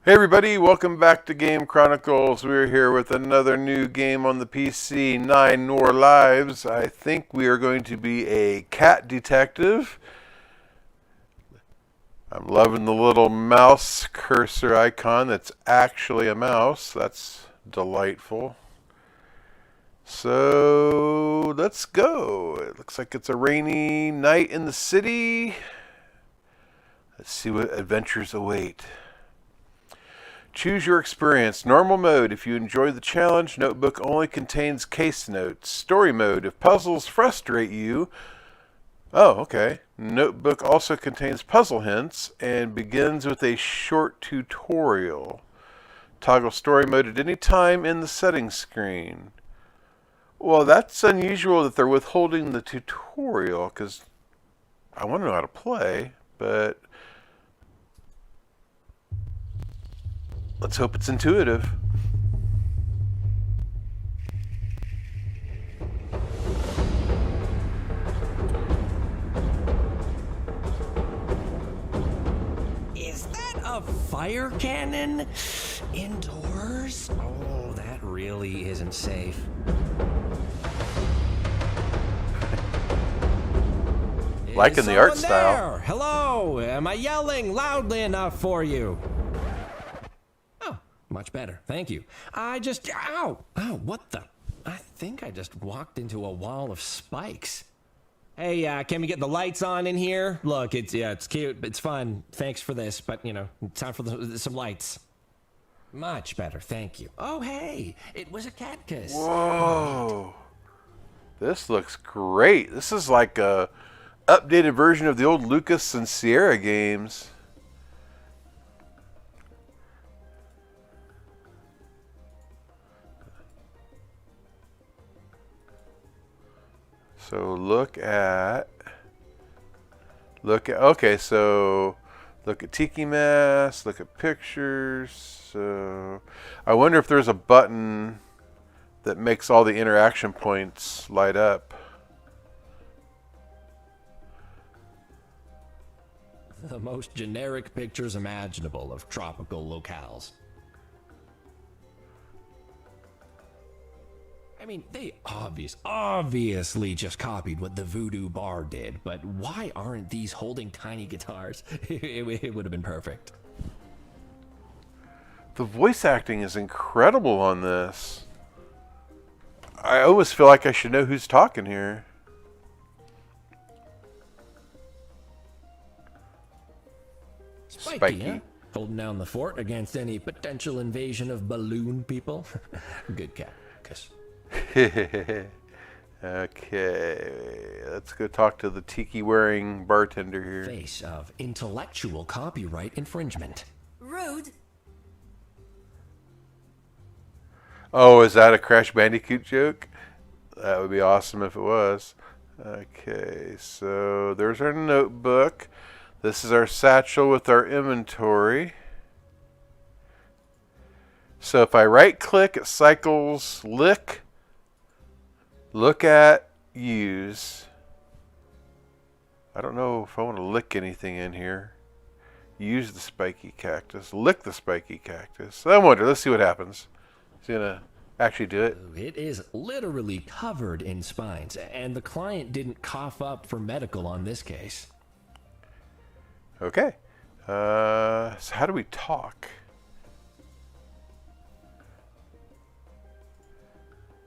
Hey everybody, welcome back to Game Chronicles. We're here with another new game on the PC, Nine Noir Lives. I think we are going to be a cat detective. I'm loving the little mouse cursor icon that's actually a mouse. That's delightful. So, let's go. It looks like it's a rainy night in the city. Let's see what adventures await. Choose your experience. Normal mode, if you enjoy the challenge. Notebook only contains case notes. Story mode, if puzzles frustrate you. Oh, okay. Notebook also contains puzzle hints and begins with a short tutorial. Toggle story mode at any time in the settings screen. Well, that's unusual that they're withholding the tutorial, because I want to know how to play, but let's hope it's intuitive. Is that a fire cannon? Indoors? Oh, that really isn't safe. Liking the art style. There? Hello, am I yelling loudly enough for you? Much better, thank you. Ow, what the? I think I just walked into a wall of spikes. Hey, can we get the lights on in here? Look, it's cute, it's fun. Thanks for this, but time for some lights. Much better, thank you. Oh, hey, it was a cactus. Whoa. This looks great. This is like a updated version of the old Lucas and Sierra games. So okay, so look at Tiki Mask, look at pictures. So I wonder if there's a button that makes all the interaction points light up. The most generic pictures imaginable of tropical locales. I mean, they obviously just copied what the Voodoo Bar did, but why aren't these holding tiny guitars? It would have been perfect. The voice acting is incredible on this. I almost feel like I should know who's talking here. Spiky. Huh? Holding down the fort against any potential invasion of balloon people. Good cat. Kiss. Okay, let's go talk to the tiki wearing bartender here. Face of intellectual copyright infringement. Rude. Oh, is that a Crash Bandicoot joke? That would be awesome if it was. Okay, so there's our notebook. This is our satchel with our inventory. So if I right click, it cycles look at, use. I don't know if I want to lick anything in here. Use the spiky cactus. Lick the spiky cactus. I wonder. Let's see what happens. Is he going to actually do it? It is literally covered in spines, and the client didn't cough up for medical on this case. Okay. So how do we talk?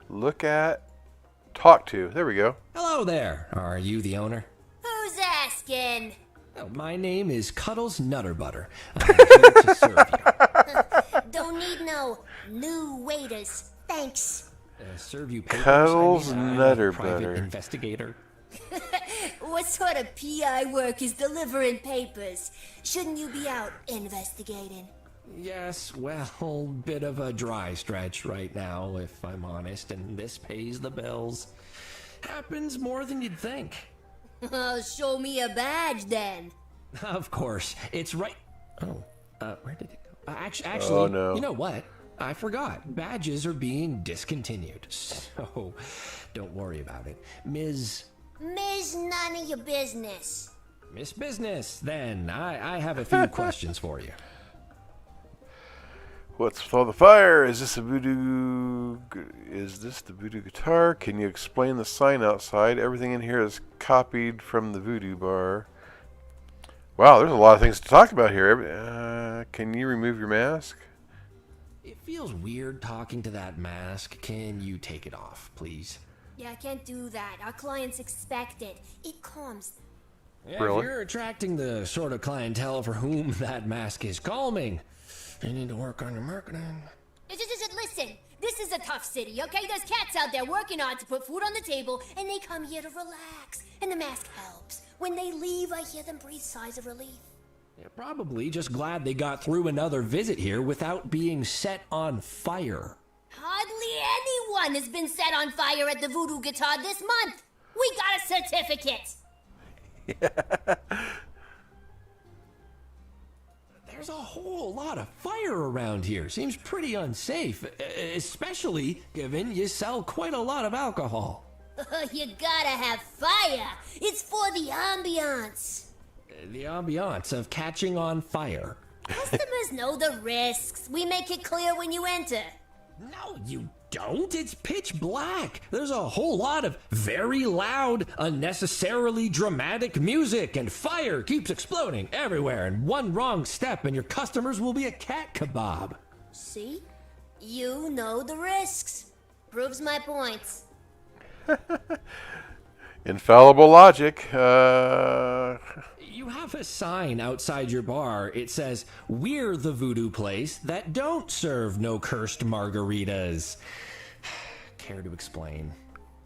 Look at, talk to. There we go. Hello there. Are you the owner? Who's asking? Oh, my name is Cuddles Nutterbutter. I'm here to serve you. Don't need no new waiters. Thanks. Serve you papers. Cuddles I'm Nutterbutter. Private investigator. What sort of PI work is delivering papers? Shouldn't you be out investigating? Yes, well, bit of a dry stretch right now, if I'm honest, and this pays the bills. Happens more than you'd think. Oh, show me a badge then. Of course, it's right. Oh, where did it go? Actually, Oh, no. You know what? I forgot. Badges are being discontinued, so don't worry about it. Ms. None of your business. Miss Business, then. I have a few questions for you. What's with all the fire? Is this a voodoo? Is this the voodoo guitar? Can you explain the sign outside? Everything in here is copied from the voodoo bar. Wow, there's a lot of things to talk about here. Can you remove your mask? It feels weird talking to that mask. Can you take it off, please? Yeah, I can't do that. Our clients expect it. It calms them. Yeah, Really? If you're attracting the sort of clientele for whom that mask is calming, you need to work on your marketing. Listen, this is a tough city, okay? There's cats out there working hard to put food on the table, and they come here to relax. And the mask helps. When they leave, I hear them breathe sighs of relief. They're probably just glad they got through another visit here without being set on fire. Hardly anyone has been set on fire at the Voodoo Guitar this month. We got a certificate. There's a whole lot of fire around here. Seems pretty unsafe, especially given you sell quite a lot of alcohol. You gotta have fire. It's for the ambiance. The ambiance of catching on fire. Customers know the risks. We make it clear when you enter. No, you don't. It's pitch black. There's a whole lot of very loud, unnecessarily dramatic music, and fire keeps exploding everywhere. And one wrong step, and your customers will be a cat kebab. See? You know the risks. Proves my points. Infallible logic. You have a sign outside your bar. It says, "We're the voodoo place that don't serve no cursed margaritas." Care to explain?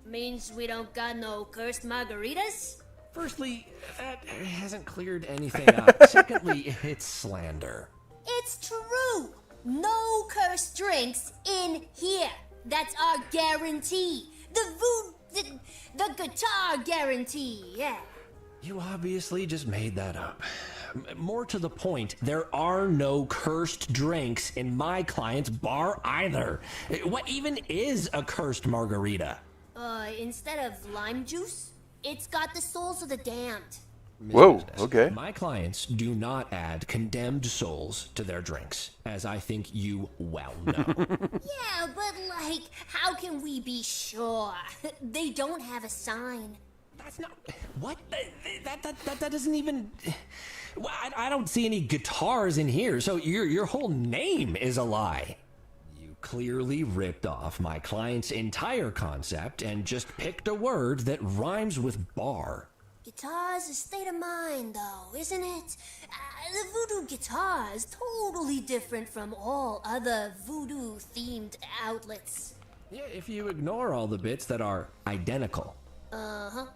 Means we don't got no cursed margaritas? Firstly, that hasn't cleared anything up. Secondly, it's slander. It's true. No cursed drinks in here. That's our guarantee. The guitar guarantee, yeah. You obviously just made that up. More to the point, there are no cursed drinks in my client's bar either. What even is a cursed margarita? Instead of lime juice, it's got the souls of the damned. Whoa, okay. My clients do not add condemned souls to their drinks, as I think you well know. Yeah, but how can we be sure? They don't have a sign. That's not... What? That doesn't even... Well, I don't see any guitars in here, so your whole name is a lie. You clearly ripped off my client's entire concept and just picked a word that rhymes with bar. Guitar's a state of mind, though, isn't it? The voodoo guitar is totally different from all other voodoo-themed outlets. Yeah, if you ignore all the bits that are identical. Uh-huh.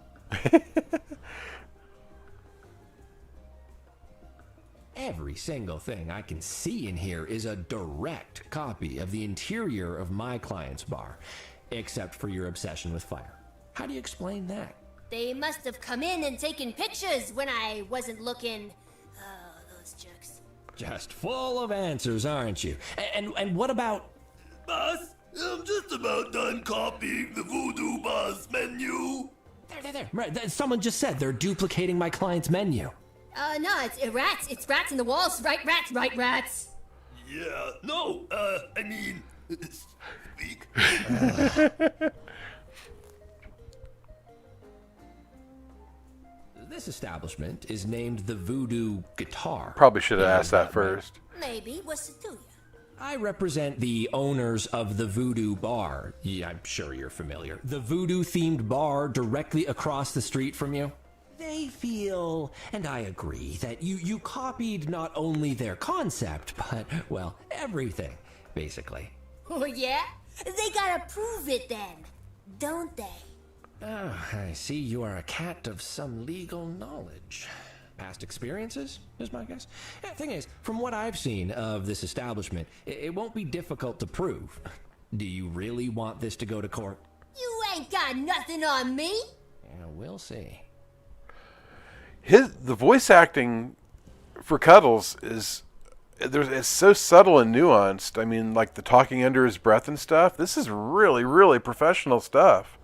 Every single thing I can see in here is a direct copy of the interior of my client's bar, except for your obsession with fire. How do you explain that? They must have come in and taken pictures when I wasn't looking. Oh, those jerks. Just full of answers, aren't you? And what about... Boss, I'm just about done copying the Voodoo Bar's menu. There. Right, someone just said they're duplicating my client's menu. No, it's rats. It's rats in the walls. Right, rats. Yeah, no, I mean, speak. This establishment is named the Voodoo Guitar. Probably should have asked that first. Maybe. What's it to you? I represent the owners of the Voodoo Bar. Yeah, I'm sure you're familiar. The Voodoo-themed bar directly across the street from you. They feel, and I agree, that you copied not only their concept, but, well, everything, basically. Oh, yeah? They gotta prove it then, don't they? Oh, I see you are a cat of some legal knowledge. Past experiences, is my guess. The thing is, from what I've seen of this establishment, it won't be difficult to prove. Do you really want this to go to court? You ain't got nothing on me. Yeah, we'll see. The voice acting for Cuddles it's so subtle and nuanced. I mean, like the talking under his breath and stuff. This is really, really professional stuff.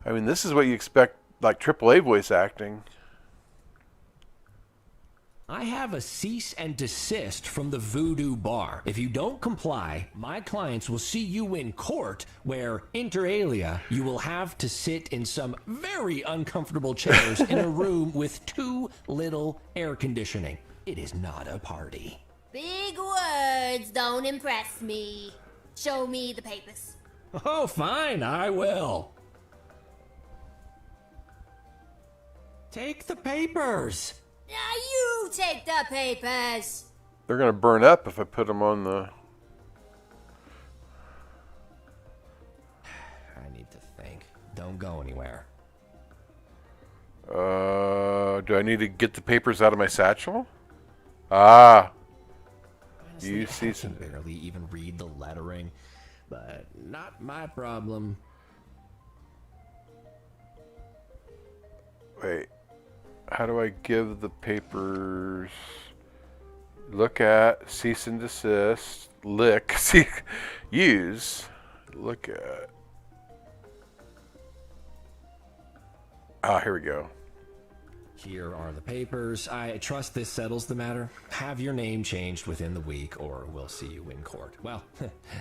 I mean, this is what you expect, like AAA voice acting. I have a cease and desist from the Voodoo Bar. If you don't comply, my clients will see you in court, where, inter alia, you will have to sit in some very uncomfortable chairs in a room with too little air conditioning. It is not a party. Big words don't impress me. Show me the papers. Oh, fine, I will. Take the papers. Now you take the papers. They're going to burn up if I put them on the... I need to think. Don't go anywhere. Do I need to get the papers out of my satchel? Ah. Honestly, You I see can some... barely even read the lettering, but not my problem. Wait. How do I give the papers... Look at, cease and desist, lick, see, use, look at. Ah, here we go. Here are the papers. I trust this settles the matter. Have your name changed within the week, or we'll see you in court. Well,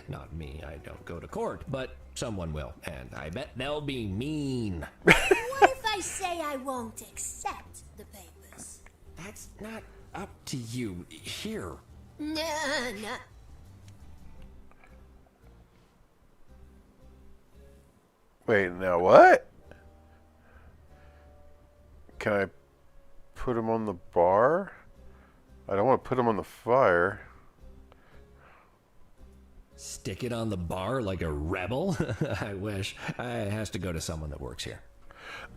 not me. I don't go to court, but someone will, and I bet they'll be mean. What if I say I won't accept the papers? That's not up to you. Here. Nah. Wait, now what? Can I put them on the bar? I don't want to put them on the fire. Stick it on the bar like a rebel? I wish. It has to go to someone that works here.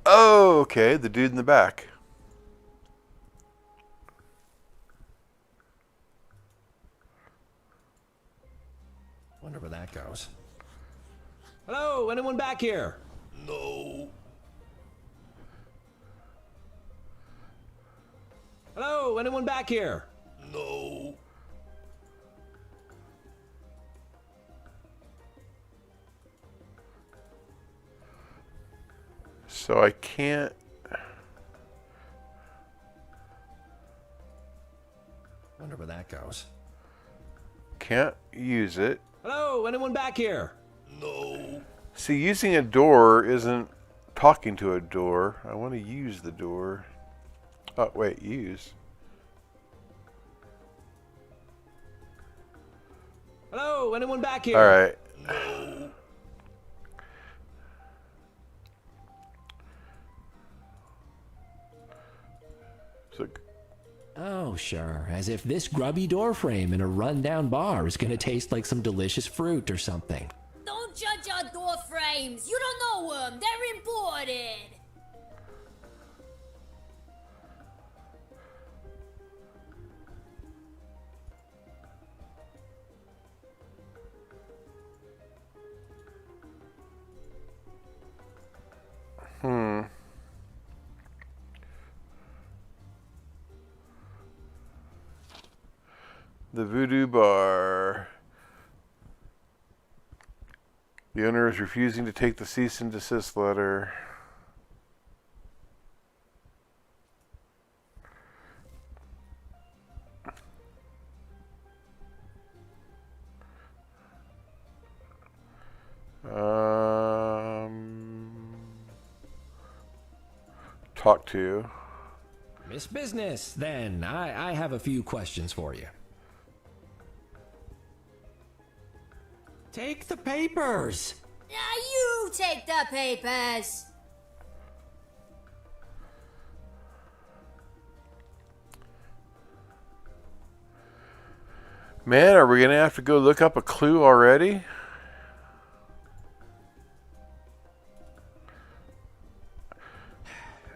Oh, okay, the dude in the back. Wonder where that goes. Hello, anyone back here? No. Hello, anyone back here? No. So I can't... Wonder where that goes. Can't use it. Hello, anyone back here? No. See, using a door isn't talking to a door. I want to use the door. Oh, wait, use. Hello, anyone back here? All right. No. So, Oh, sure. As if this grubby door frame in a rundown bar is gonna taste like some delicious fruit or something. Don't judge our door frames. You don't know them. They're imported. the Voodoo Bar. The owner is refusing to take the cease and desist letter. Talk to. Miss Business, then. I have a few questions for you. Take the papers. Now you take the papers. Man, are we going to have to go look up a clue already?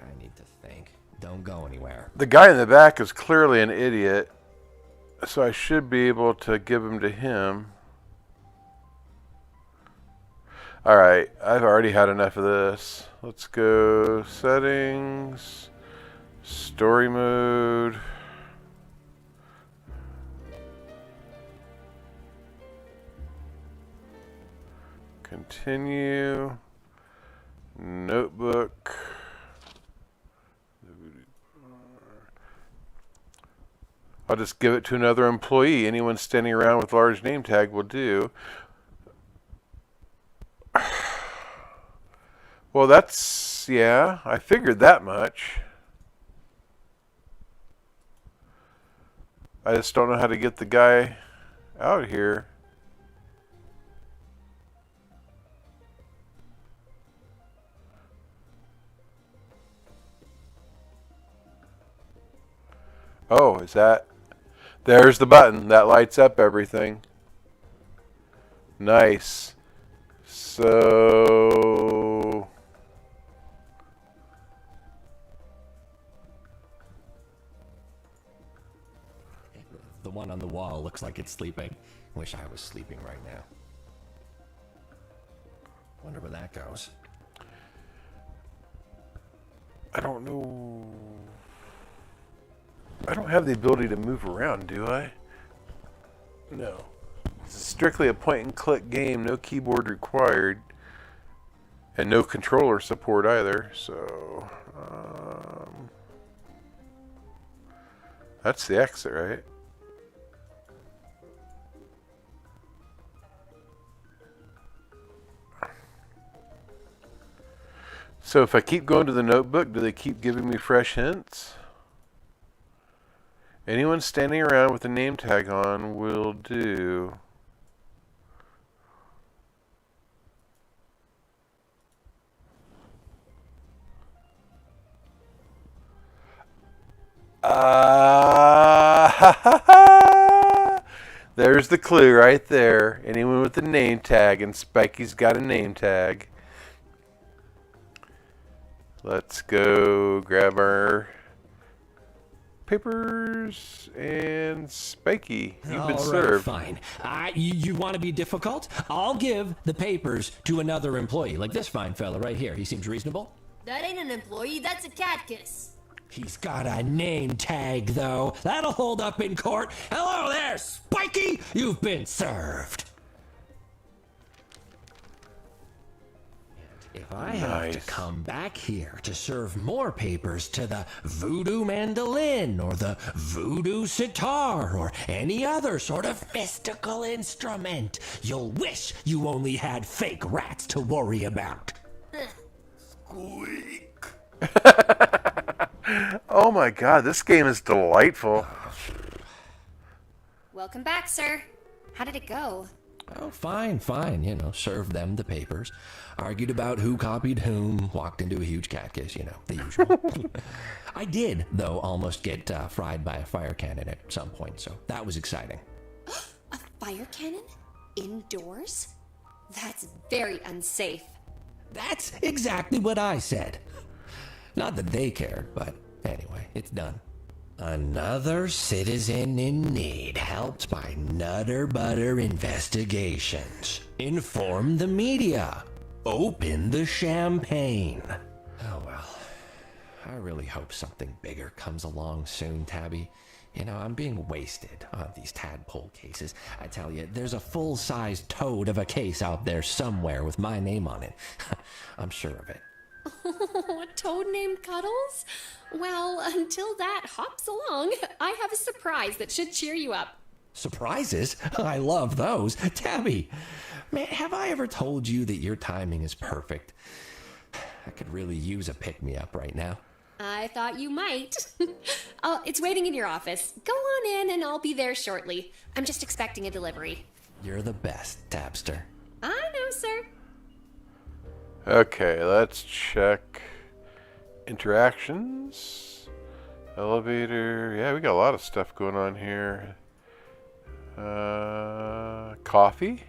I need to think. Don't go anywhere. The guy in the back is clearly an idiot, so I should be able to give him to him. Alright, I've already had enough of this. Let's go settings, story mode. Continue. Notebook. I'll just give it to another employee. Anyone standing around with a large name tag will do. Well, that's, yeah, I figured that much. I just don't know how to get the guy out here. Oh, is that... There's the button. That lights up everything. Nice. So... The one on the wall looks like it's sleeping. Wish I was sleeping right now. Wonder where that goes. I don't know... I don't have the ability to move around, do I? No. It's strictly a point-and-click game, no keyboard required, and no controller support either, so... that's the exit, right? So if I keep going to the notebook, do they keep giving me fresh hints? Anyone standing around with a name tag on will do. There's the clue right there. Anyone with a name tag, and Spiky's got a name tag. Let's go grab our papers and Spiky. You've been served. Fine. You want to be difficult? I'll give the papers to another employee, like this fine fella right here. He seems reasonable. That ain't an employee, that's a catkiss. He's got a name tag, though. That'll hold up in court. Hello there, Spiky! You've been served. If I have to come back here to serve more papers to the voodoo mandolin or the voodoo sitar or any other sort of mystical instrument, you'll wish you only had fake rats to worry about. Squeak. Oh my god, this game is delightful. Welcome back, sir. How did it go? Oh, fine. Served them the papers. Argued about who copied whom. Walked into a huge catkiss, the usual. I did, though, almost get fried by a fire cannon at some point, so that was exciting. A fire cannon? Indoors? That's very unsafe. That's exactly what I said. Not that they cared, but anyway, it's done. Another citizen in need helped by Nutter Butter investigations. Inform the media. Open the champagne. Oh well. I really hope something bigger comes along soon, Tabby. I'm being wasted on these tadpole cases. I tell you, there's a full-sized toad of a case out there somewhere with my name on it. I'm sure of it. A toad named Cuddles? Well, until that hops along, I have a surprise that should cheer you up. Surprises? I love those. Tabby, man, have I ever told you that your timing is perfect? I could really use a pick-me-up right now. I thought you might. Oh, it's waiting in your office. Go on in and I'll be there shortly. I'm just expecting a delivery. You're the best, Tabster. I know, sir. Okay, let's check interactions. Elevator. Yeah, we got a lot of stuff going on here. Coffee.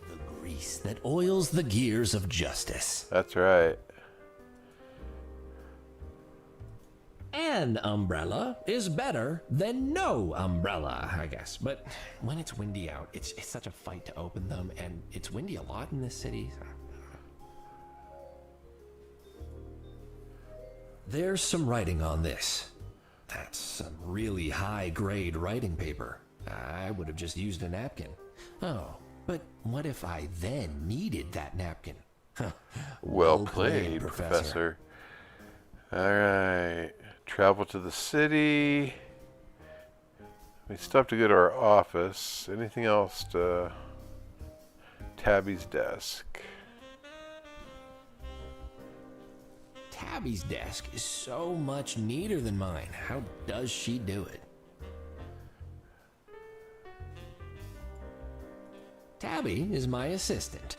The grease that oils the gears of justice. That's right. An umbrella is better than no umbrella, I guess. But when it's windy out, it's such a fight to open them, and it's windy a lot in this city. There's some writing on this. That's some really high-grade writing paper. I would have just used a napkin. Oh, but what if I then needed that napkin? Well played, Professor. All right. Travel to the city. We still have to go to our office. Anything else to Tabby's desk? Tabby's desk is so much neater than mine. How does she do it? Tabby is my assistant.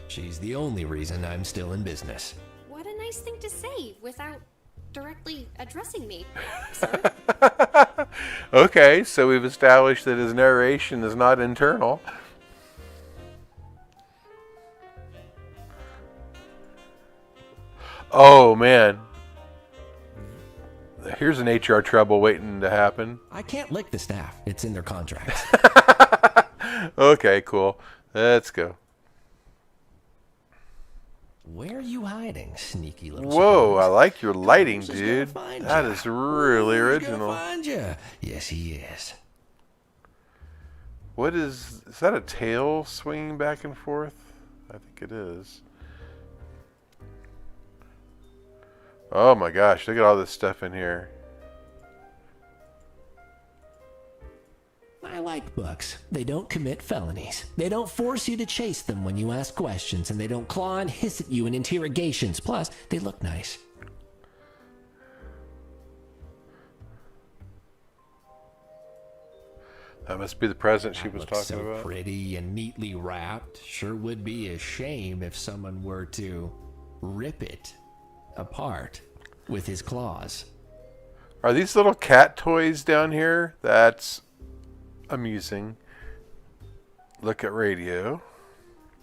She's the only reason I'm still in business. What a nice thing to say without directly addressing me, sir. Okay, so we've established that his narration is not internal. Oh, man. Here's an HR trouble waiting to happen. I can't lick the staff. It's in their contracts. Okay, cool. Let's go. Where are you hiding, sneaky little Whoa, I surprise? like your lighting, Who's gonna dude. find That ya? is really Who's gonna original. find ya? Yes, he is. What is that a tail swinging back and forth? I think it is. Oh my gosh, look at all this stuff in here. I like books. They don't commit felonies. They don't force you to chase them when you ask questions, and they don't claw and hiss at you in interrogations. Plus, they look nice. That must be the present she was Looks talking so about. pretty and neatly wrapped. Sure would be a shame if someone were to rip it apart with his claws. Are these little cat toys down here? That's amusing. Look at radio.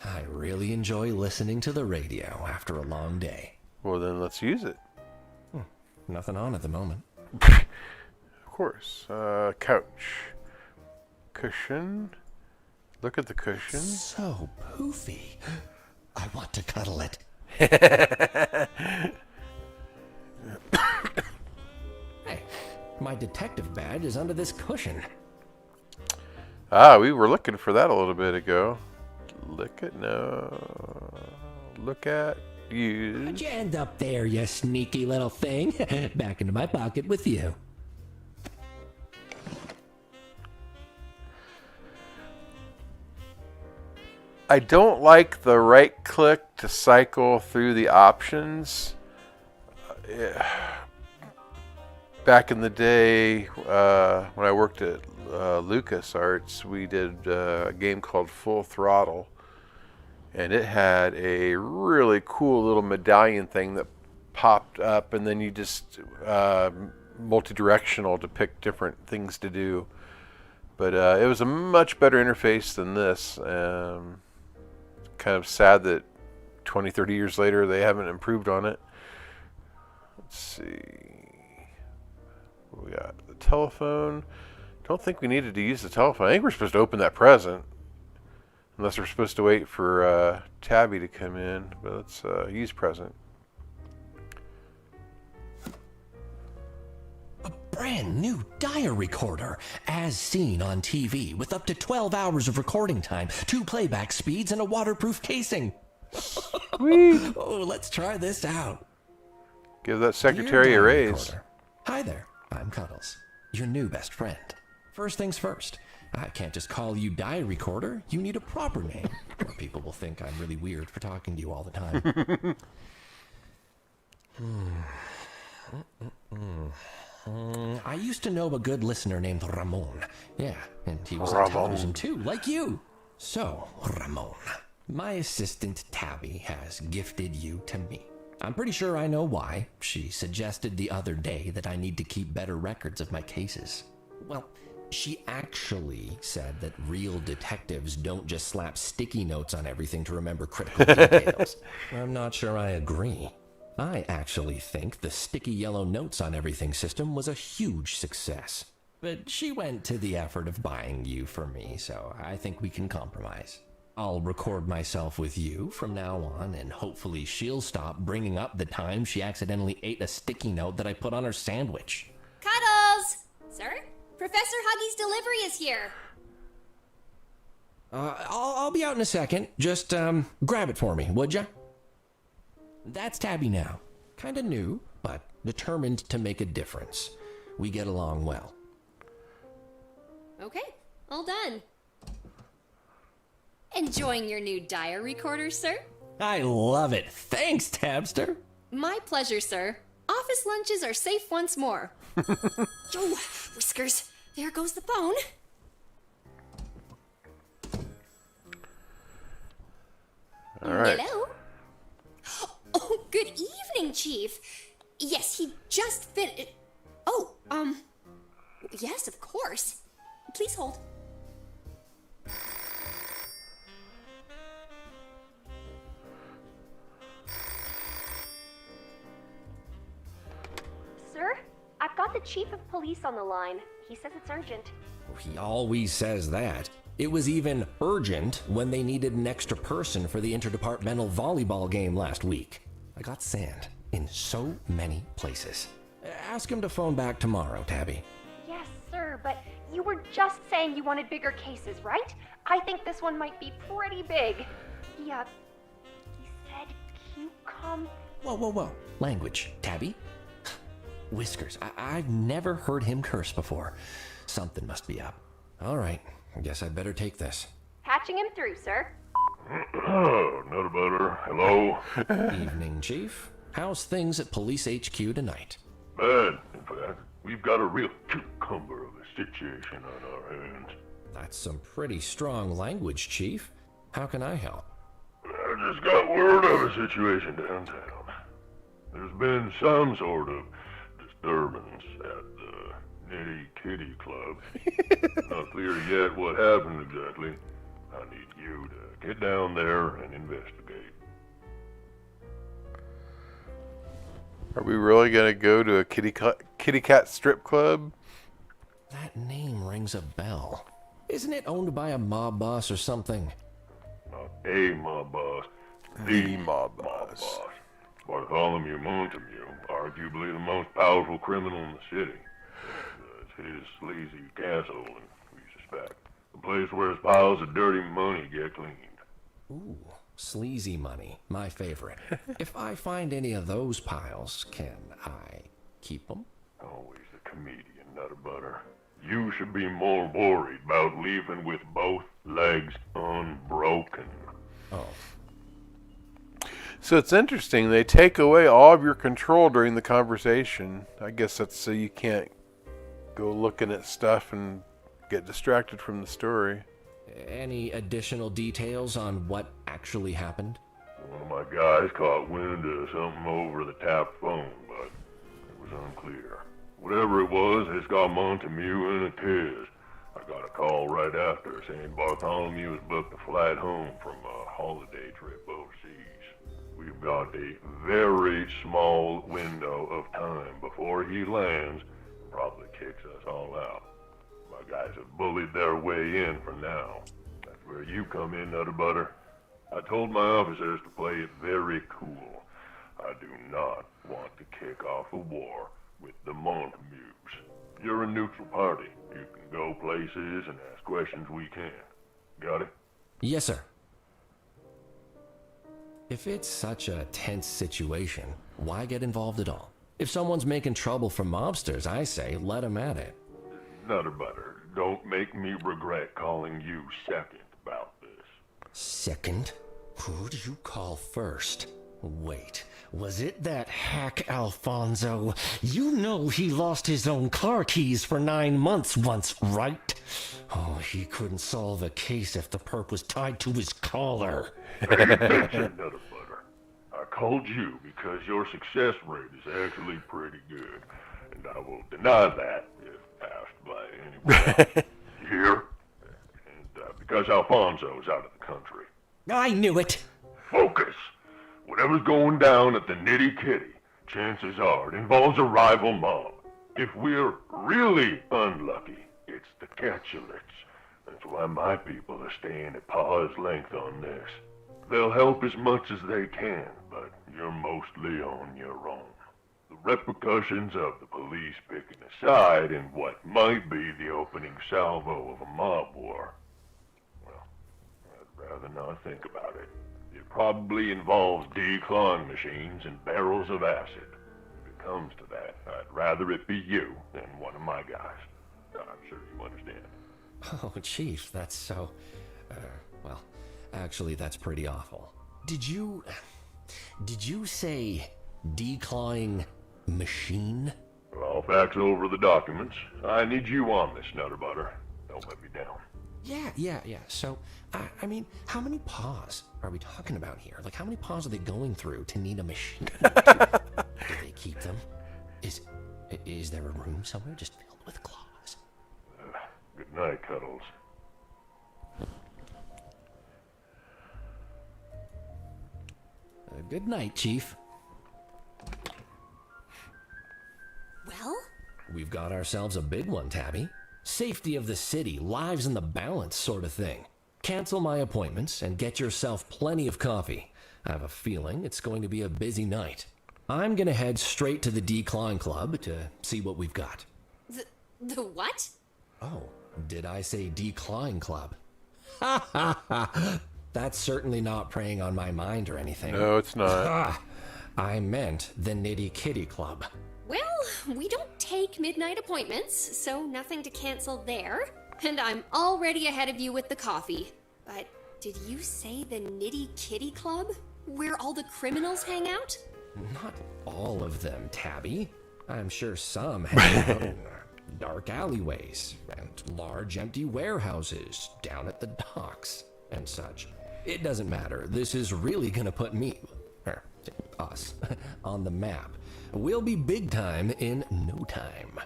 I really enjoy listening to the radio after a long day. Well, then let's use it. Nothing on at the moment. Of course. Couch. Cushion. Look at the cushion. So poofy. I want to cuddle it. Hey, my detective badge is under this cushion. Ah, we were looking for that a little bit ago. Look at you. How'd you end up there, you sneaky little thing? Back into my pocket with you. I don't like the right click to cycle through the options. Back in the day, when I worked at LucasArts, we did a game called Full Throttle, and it had a really cool little medallion thing that popped up, and then you just multi-directional to pick different things to do. But it was a much better interface than this. Kind of sad that 20, 30 years later they haven't improved on it. Let's see. We got the telephone. Don't think we needed to use the telephone. I think we're supposed to open that present. Unless we're supposed to wait for Tabby to come in. But let's use present. A brand new diary recorder, as seen on TV, with up to 12 hours of recording time, 2 playback speeds, and a waterproof casing. Sweet. Oh, let's try this out. Give that Dear secretary a diary raise. recorder. Hi there, I'm Cuddles, your new best friend. First things first, I can't just call you diary recorder. You need a proper name, or people will think I'm really weird for talking to you all the time. I used to know a good listener named Ramon. Yeah, and he was on television too, like you. So, Ramon, my assistant Tabby has gifted you to me. I'm pretty sure I know why. She suggested the other day that I need to keep better records of my cases. Well, she actually said that real detectives don't just slap sticky notes on everything to remember critical details. I'm not sure I agree. I actually think the sticky yellow notes on everything system was a huge success. But she went to the effort of buying you for me, so I think we can compromise. I'll record myself with you from now on, and hopefully she'll stop bringing up the time she accidentally ate a sticky note that I put on her sandwich. Cuddles! Sir? Professor Huggy's delivery is here. I'll be out in a second. Just grab it for me, would ya? That's Tabby now. Kinda new, but determined to make a difference. We get along well. Okay, all done. Enjoying your new diary recorder, sir? I love it. Thanks, Tabster. My pleasure, sir. Office lunches are safe once more. Yo, Whiskers, there goes the phone. All right. Hello? Oh, good evening, Chief. Yes, he just finished. Oh, yes, of course. Please hold. Sir, I've got the chief of police on the line. He says it's urgent. He always says that. It was even urgent when they needed an extra person for the interdepartmental volleyball game last week. I got sand in so many places. Ask him to phone back tomorrow, Tabby. Yes, sir, but you were just saying you wanted bigger cases, right? I think this one might be pretty big. He said cucumber. Whoa. Language, Tabby. Whiskers, I've never heard him curse before. Something must be up. All right, I guess I'd better take this. Patching him through, sir. Not butter. Hello? Evening, Chief. How's things at Police HQ tonight? Bad. In fact, we've got a real cucumber of a situation on our hands. That's some pretty strong language, Chief. How can I help? I just got word of a situation downtown. There's been some sort of disturbance at the Nitty Kitty Club. Not clear yet what happened exactly. I need you to get down there and investigate. Are we really going to go to a kitty cat strip club? That name rings a bell. Isn't it owned by a mob boss or something? Not a mob boss. The mob boss. Bartholomew Montague, arguably the most powerful criminal in the city. It's his sleazy castle, and we suspect the place where his piles of dirty money get cleaned. Ooh, sleazy money, my favorite. If I find any of those piles, can I keep them? Always a comedian, Nutter Butter. You should be more worried about leaving with both legs unbroken. Oh. So it's interesting. They take away all of your control during the conversation. I guess that's so you can't go looking at stuff and get distracted from the story. Any additional details on what actually happened? One of my guys caught wind of something over the tap phone, but it was unclear. Whatever it was, it's got Montague in a tiz. I got a call right after saying Bartholomew has booked a flight home from a holiday trip overseas. We've got a very small window of time before he lands and probably kicks us all out. My guys have bullied their way in for now. That's where you come in, Nutter Butter. I told my officers to play it very cool. I do not want to kick off a war with the Montagues. You're a neutral party. You can go places and ask questions we can. Got it? Yes, sir. If it's such a tense situation, why get involved at all? If someone's making trouble for mobsters, I say let them at it. Nutter Butter, don't make me regret calling you second about this. Second? Who did you call first? Wait, was it that hack Alfonso? You know he lost his own car keys for 9 months once, right? Oh, he couldn't solve a case if the perp was tied to his collar. Nutter Butter, I called you because your success rate is actually pretty good, and I will deny that if asked by anyone else. You hear? And because Alfonso's out of the country. I knew it! Focus! Whatever's going down at the Nitty Kitty, chances are it involves a rival mob. If we're really unlucky, it's the Catulets. That's why my people are staying at paw's length on this. They'll help as much as they can, but you're mostly on your own. The repercussions of the police picking a side in what might be the opening salvo of a mob war, well, I'd rather not think about it. It probably involves declawing machines and barrels of acid. comes to that, I'd rather it be you than one of my guys. I'm sure you understand. Oh, Chief, that's so... well, actually, that's pretty awful. Did you say declawing machine? Well, I'll fax over the documents. I need you on this, Nutterbutter. Don't let me down. Yeah. So, I mean, how many paws are we talking about here? Like, how many paws are they going through to need a machine? Do they keep them? Is there a room somewhere just filled with claws? Good night, Cuddles. Good night, Chief. Well? We've got ourselves a big one, Tabby. Safety of the city, lives in the balance sort of thing. Cancel my appointments and get yourself plenty of coffee. I have a feeling it's going to be a busy night. I'm going to head straight to the Decline Club to see what we've got. The what? Oh, did I say Decline Club? Ha ha ha! That's certainly not preying on my mind or anything. No, it's not. I meant the Nitty Kitty Club. Well, we don't take midnight appointments, so nothing to cancel there. And I'm already ahead of you with the coffee. But did you say the Nitty Kitty Club? Where all the criminals hang out? Not all of them, Tabby. I'm sure some hang out in dark alleyways and large empty warehouses down at the docks and such. It doesn't matter. This is really gonna put us, on the map. We'll be big time in no time.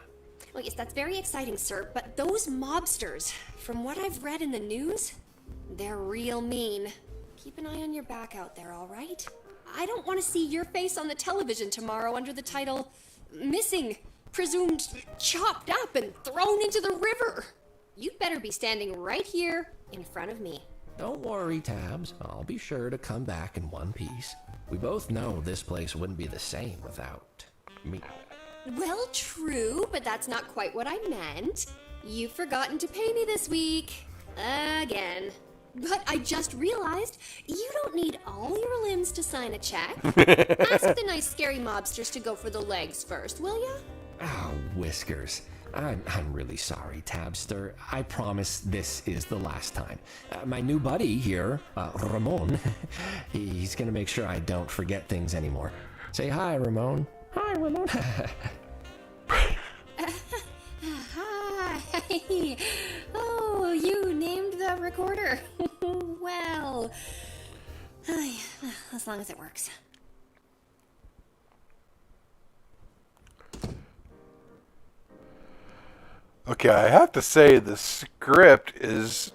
Well, yes, that's very exciting, sir, but those mobsters, from what I've read in the news, they're real mean. Keep an eye on your back out there, all right? I don't want to see your face on the television tomorrow under the title, Missing, Presumed Chopped Up and Thrown into the River. You'd better be standing right here in front of me. Don't worry, Tabs. I'll be sure to come back in one piece. We both know this place wouldn't be the same without me. Well, true, but that's not quite what I meant. You've forgotten to pay me this week. Again. But I just realized you don't need all your limbs to sign a check. Ask the nice scary mobsters to go for the legs first, will ya? Oh, Whiskers. I'm really sorry, Tabster. I promise this is the last time. My new buddy here, Ramon, he's gonna make sure I don't forget things anymore. Say hi, Ramon. Hi, Ramon. Hi. Oh, you named the recorder. Well, as long as it works. Okay, I have to say the script is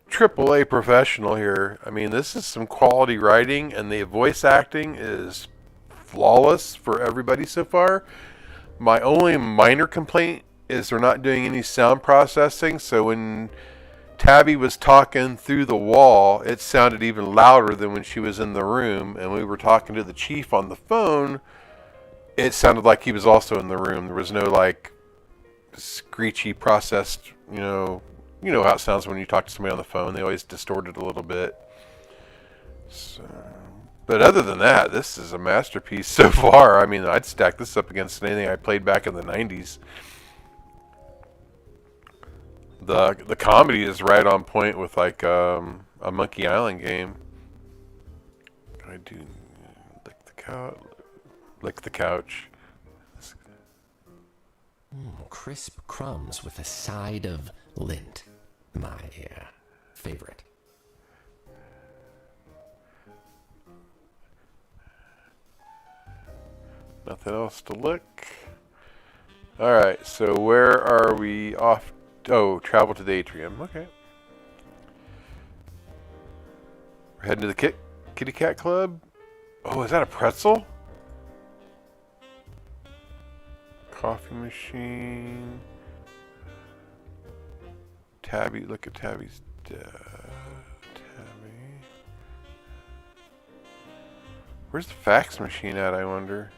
AAA professional here. I mean, this is some quality writing, and the voice acting is flawless for everybody so far. My only minor complaint is they're not doing any sound processing, so when Tabby was talking through the wall, it sounded even louder than when she was in the room, and we were talking to the chief on the phone, it sounded like he was also in the room. There was no, like, screechy processed, you know how it sounds when you talk to somebody on the phone. They always distort it a little bit. So, but other than that, this is a masterpiece so far. I mean, I'd stack this up against anything I played back in the 90s. The comedy is right on point with like a Monkey Island game. I do lick the couch. Crisp crumbs with a side of lint. My favorite. Nothing else to lick. Alright, so where are we off? Oh, travel to the atrium. Okay. We're heading to the Kitty Cat Club. Oh, is that a pretzel? Coffee machine. Tabby, look at Tabby's Tabby. Where's the fax machine at, I wonder?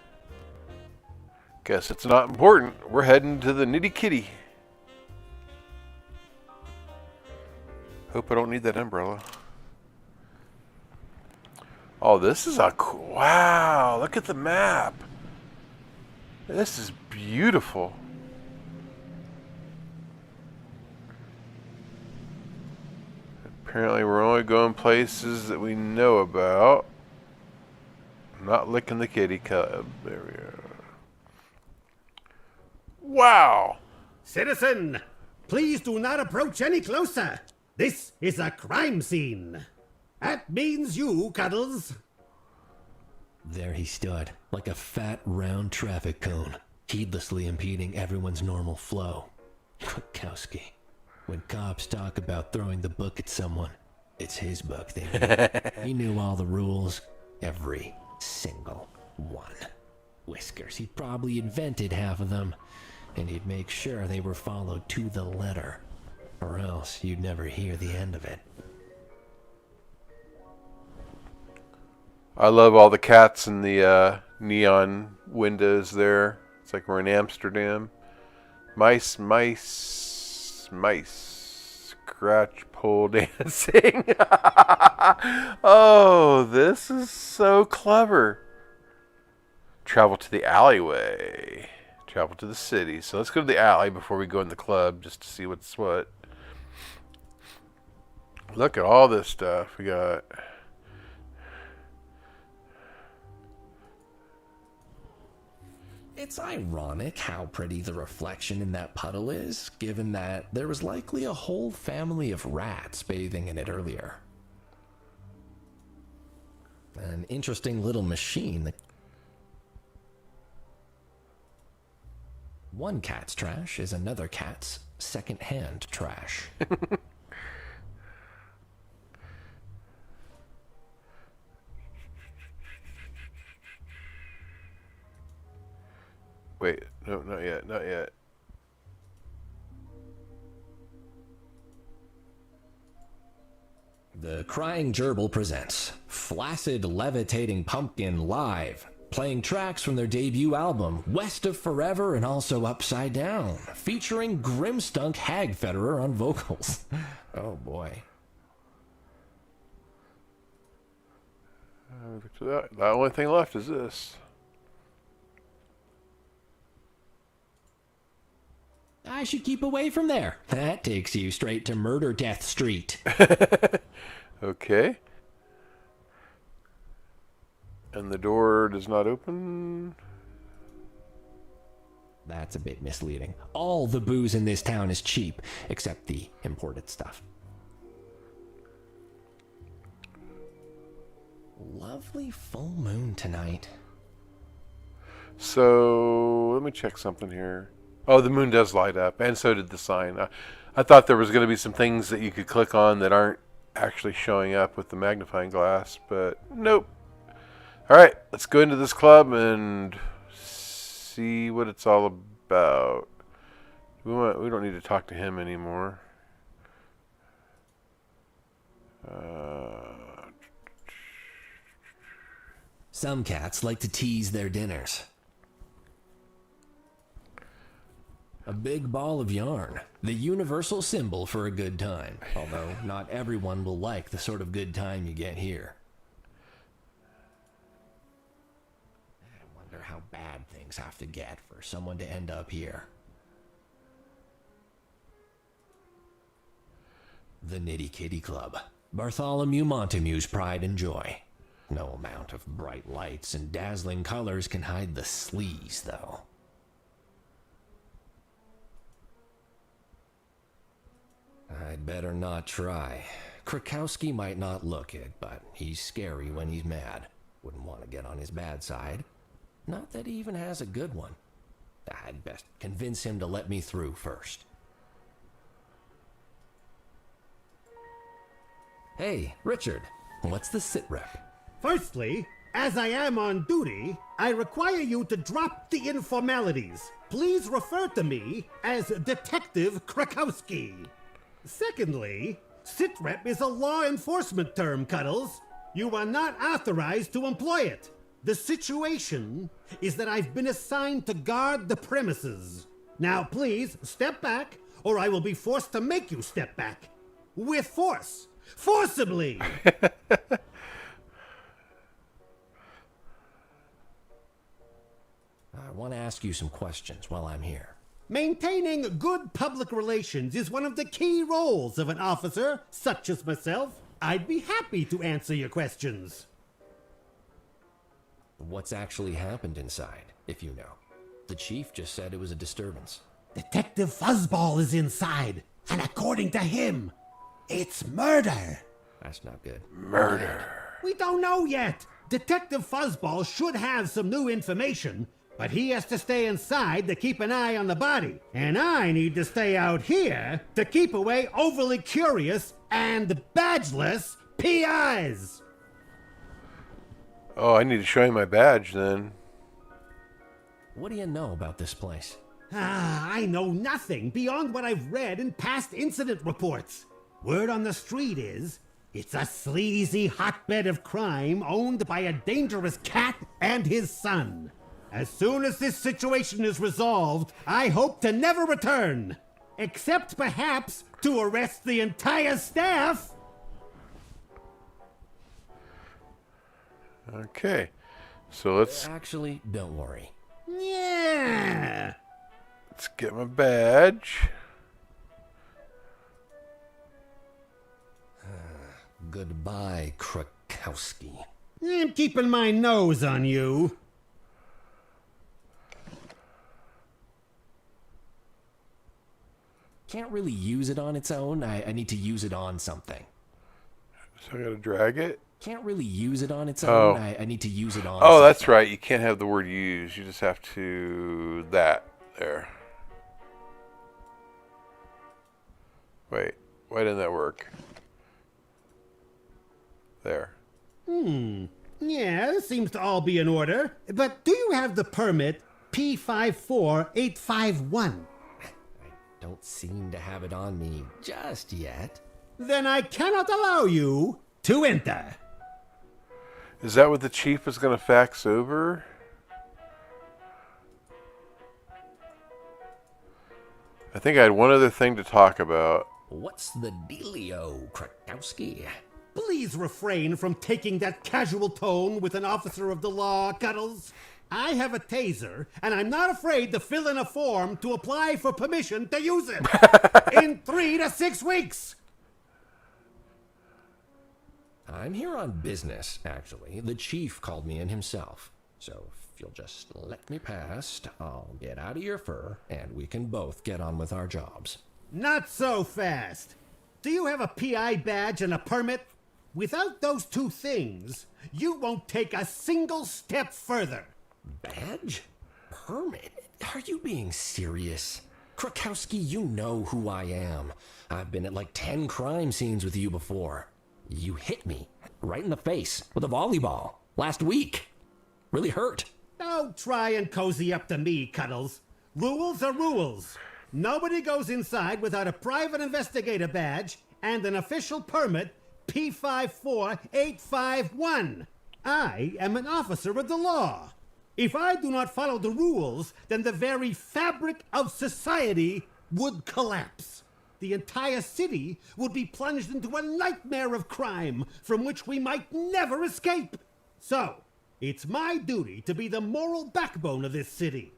Guess it's not important. We're heading to the Nitty Kitty. Hope I don't need that umbrella. Oh, this is a cool... Wow, look at the map. This is beautiful. Apparently we're only going places that we know about. Not licking the kitty cub. There we are. Wow! Citizen, please do not approach any closer. This is a crime scene. That means you, Cuddles. There he stood, like a fat, round traffic cone, heedlessly impeding everyone's normal flow. Kwiatkowski. When cops talk about throwing the book at someone, it's his book they mean. He knew all the rules, every single one. Whiskers, he probably invented half of them, and he'd make sure they were followed to the letter, or else you'd never hear the end of it. I love all the cats in the neon windows there. It's like we're in Amsterdam. Mice, mice, mice. Scratch, pole dancing. Oh, this is so clever. Travel to the alleyway. Travel to the city. So let's go to the alley before we go in the club just to see what's what. Look at all this stuff we got. It's ironic how pretty the reflection in that puddle is, given that there was likely a whole family of rats bathing in it earlier. An interesting little machine that... One cat's trash is another cat's second-hand trash. Wait, no, not yet, not yet. The Crying Gerbil presents Flaccid Levitating Pumpkin live, playing tracks from their debut album, West of Forever and also Upside Down, featuring Grimstunk Hagfederer on vocals. Oh boy. The only thing left is this. I should keep away from there. That takes you straight to Murder Death Street. Okay. And the door does not open. That's a bit misleading. All the booze in this town is cheap, except the imported stuff. Lovely full moon tonight. So, let me check something here. Oh, the moon does light up, and so did the sign. I thought there was going to be some things that you could click on that aren't actually showing up with the magnifying glass, but nope. All right, let's go into this club and see what it's all about. We don't need to talk to him anymore. Some cats like to tease their dinners. A big ball of yarn, the universal symbol for a good time, although not everyone will like the sort of good time you get here. I wonder how bad things have to get for someone to end up here. The Nitty Kitty Club, Bartholomew Montague's pride and joy. No amount of bright lights and dazzling colors can hide the sleaze, though. I'd better not try. Krakowski might not look it, but he's scary when he's mad. Wouldn't want to get on his bad side. Not that he even has a good one. I'd best convince him to let me through first. Hey, Richard, what's the sit rep? Firstly, as I am on duty, I require you to drop the informalities. Please refer to me as Detective Krakowski. Secondly, sitrep is a law enforcement term, Cuddles. You are not authorized to employ it. The situation is that I've been assigned to guard the premises. Now please, step back, or I will be forced to make you step back. With force. Forcibly! want to ask you some questions while I'm here. Maintaining good public relations is one of the key roles of an officer such as myself. I'd be happy to answer your questions. What's actually happened inside, if you know? The chief just said it was a disturbance. Detective Fuzzball is inside, and according to him, it's murder. That's not good. Murder. We don't know yet. Detective Fuzzball should have some new information, but he has to stay inside to keep an eye on the body. And I need to stay out here to keep away overly curious and badgeless PIs. Oh, I need to show you my badge then. What do you know about this place? I know nothing beyond what I've read in past incident reports. Word on the street is, it's a sleazy hotbed of crime owned by a dangerous cat and his son. As soon as this situation is resolved, I hope to never return. Except perhaps to arrest the entire staff. Okay. So let's Actually, don't worry. Yeah. get my badge. Goodbye, Krakowski. I'm keeping my nose on you. Can't really use it on its own. I need to use it on something. So I gotta drag it. Can't really use it on its Oh. own. I need to use it on Oh, something. that's right. You can't have the word use. You just have to that there. Wait, why didn't that work? There. Yeah, this seems to all be in order. But do you have the permit P54851? I don't seem to have it on me just yet. Then I cannot allow you to enter. Is that what the chief is gonna fax over? I think I had one other thing to talk about. What's the dealio, Krakowski? Please refrain from taking that casual tone with an officer of the law, Cuddles. I have a taser, and I'm not afraid to fill in a form to apply for permission to use it in 3 to 6 weeks. I'm here on business, actually. The chief called me in himself. So if you'll just let me past, I'll get out of your fur, and we can both get on with our jobs. Not so fast. Do you have a PI badge and a permit? Without those two things, you won't take a single step further. Badge? Permit? Are you being serious? Krakowski, you know who I am. I've been at like 10 crime scenes with you before. You hit me right in the face with a volleyball last week. Really hurt. Don't try and cozy up to me, Cuddles. Rules are rules. Nobody goes inside without a private investigator badge and an official permit P54851. I am an officer of the law. If I do not follow the rules, then the very fabric of society would collapse. The entire city would be plunged into a nightmare of crime from which we might never escape. So, it's my duty to be the moral backbone of this city.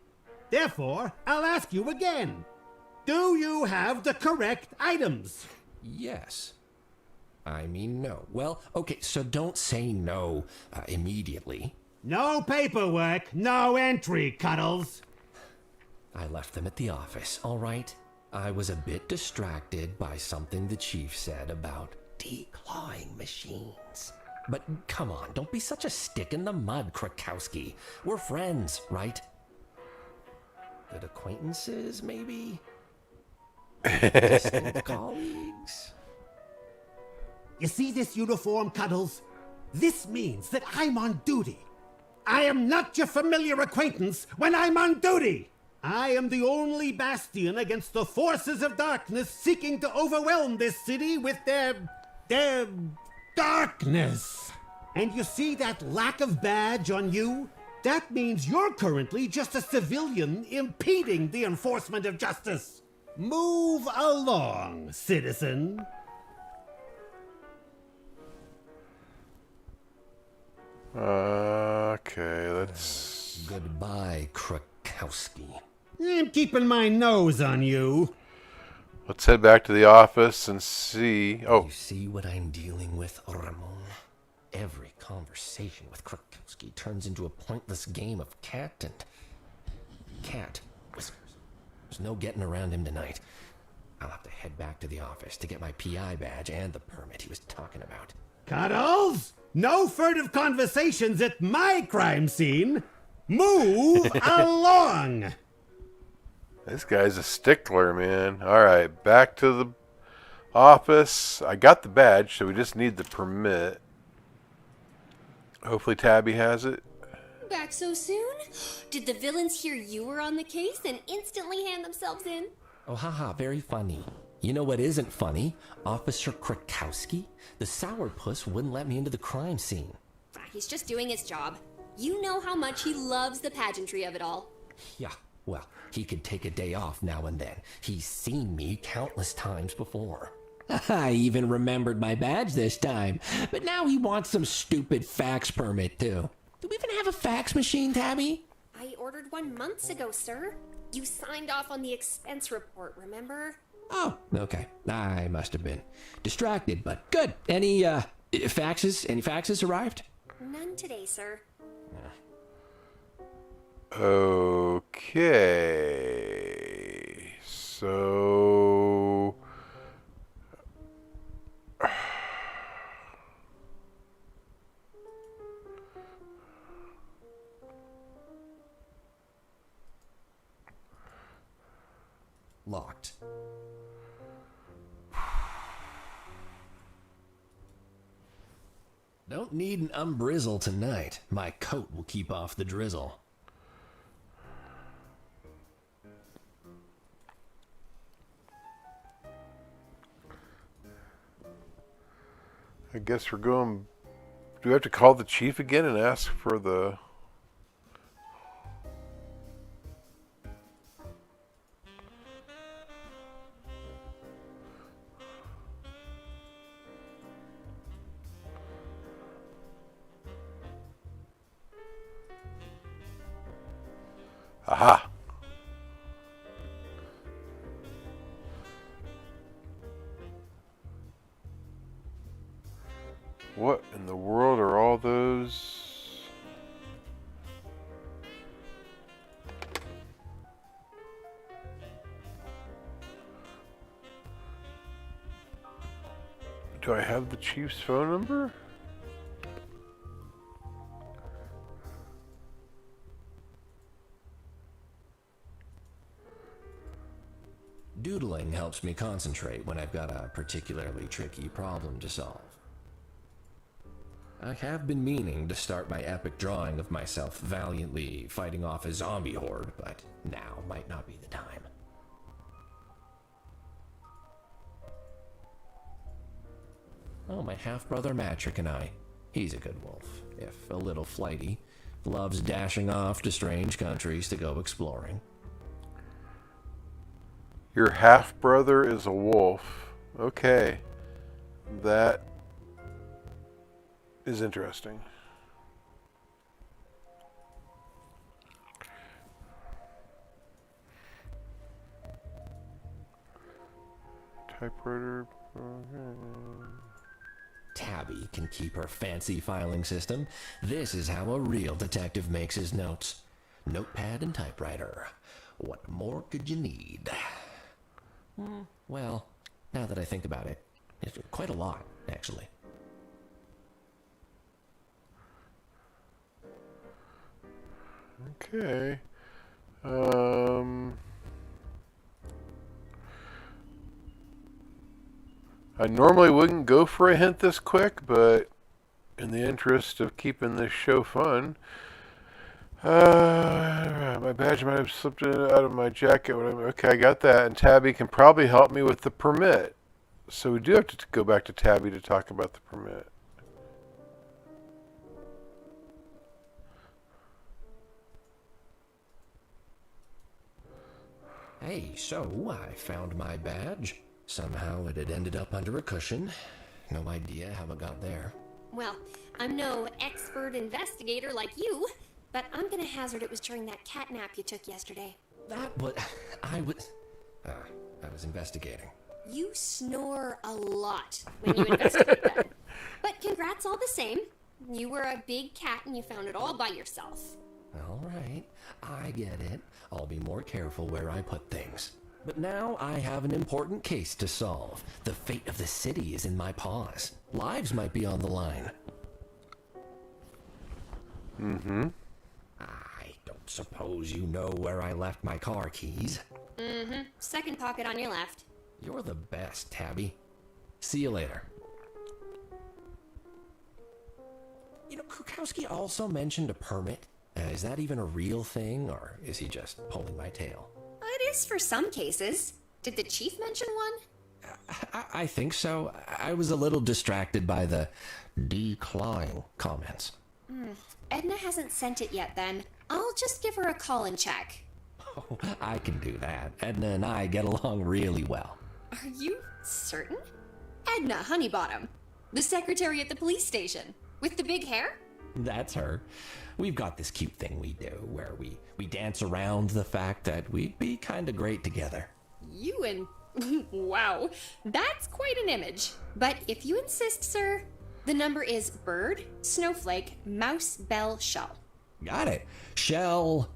Therefore, I'll ask you again. Do you have the correct items? Yes. I mean, no. Well, okay, so don't say no immediately. No paperwork, no entry, Cuddles. I left them at the office, all right? I was a bit distracted by something the chief said about declawing machines. But come on, don't be such a stick in the mud, Krakowski. We're friends, right? Good acquaintances, maybe? Distant colleagues? You see this uniform, Cuddles? This means that I'm on duty. I am not your familiar acquaintance when I'm on duty. I am the only bastion against the forces of darkness seeking to overwhelm this city with their darkness. And you see that lack of badge on you? That means you're currently just a civilian impeding the enforcement of justice. Move along, citizen. Okay, let's... Goodbye, Krakowski. Krakowski. I'm keeping my nose on you. Let's head back to the office and see. Oh, You see what I'm dealing with, Ramon? Every conversation with Krakowski turns into a pointless game of cat whiskers. There's no getting around him tonight. I'll have to head back to the office to get my PI badge and the permit he was talking about. Cuddles? No furtive conversations at my crime scene. Move along. this guy's a stickler, man. All right, back to the office. I got the badge, so we just need the permit. Hopefully Tabby has it. Back so soon? Did the villains hear you were on the case and instantly hand themselves in? Oh, haha, very funny. You know what isn't funny? Officer Krakowski? The sourpuss wouldn't let me into the crime scene. He's just doing his job. You know how much he loves the pageantry of it all. Yeah, well, he could take a day off now and then. He's seen me countless times before. I even remembered my badge this time. But now he wants some stupid fax permit, too. Do we even have a fax machine, Tabby? I ordered one months ago, sir. You signed off on the expense report, remember? Oh, okay. I must have been distracted, but good. Any faxes? Any faxes arrived? None today, sir. Okay. So... Locked. Don't need an umbrizzle tonight. My coat will keep off the drizzle. I guess we're going... Do we have to call the chief again and ask for the... Aha! What in the world are all those? Do I have the chief's phone number? Doodling helps me concentrate when I've got a particularly tricky problem to solve. I have been meaning to start my epic drawing of myself valiantly fighting off a zombie horde, but now might not be the time. Oh, my half-brother Matrick and I. He's a good wolf, if a little flighty. Loves dashing off to strange countries to go exploring. Your half-brother is a wolf. Okay. That is interesting. Typewriter. Tabby can keep her fancy filing system. This is how a real detective makes his notes. Notepad and typewriter. What more could you need? Well, now that I think about it, it's quite a lot, actually. Okay. I normally wouldn't go for a hint this quick, but in the interest of keeping this show fun, my badge might have slipped out of my jacket. Okay, I got that. And Tabby can probably help me with the permit. So we do have to go back to Tabby to talk about the permit. Hey, so I found my badge. Somehow it had ended up under a cushion. No idea how it got there. Well, I'm no expert investigator like you. but I'm gonna hazard it was during that cat nap you took yesterday. I was investigating. You snore a lot when you investigate that. But congrats all the same. You were a big cat and you found it all by yourself. All right, I get it. I'll be more careful where I put things. But now I have an important case to solve. The fate of the city is in my paws. Lives might be on the line. Mm-hmm. I don't suppose you know where I left my car keys. Mm-hmm. Second pocket on your left. You're the best, Tabby. See you later. You know, Krukowski also mentioned a permit. Is that even a real thing, or is he just pulling my tail? It is for some cases. Did the chief mention one? I think so. I was a little distracted by the decline comments. Edna hasn't sent it yet then. I'll just give her a call and check. Oh, I can do that. Edna and I get along really well. Are you certain? Edna Honeybottom, the secretary at the police station, with the big hair? That's her. We've got this cute thing we do where we dance around the fact that we'd be kind of great together. You and... wow, that's quite an image. But if you insist, sir, the number is bird, snowflake, mouse, bell, shell. Got it. Shell...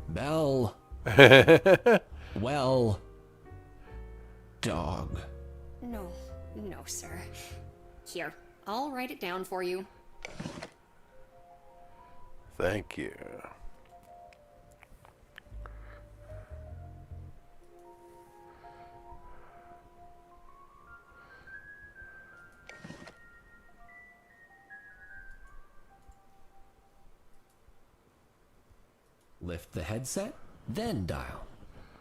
bell... well... dog. No, sir. Here, I'll write it down for you. Thank you. Lift the headset, then dial.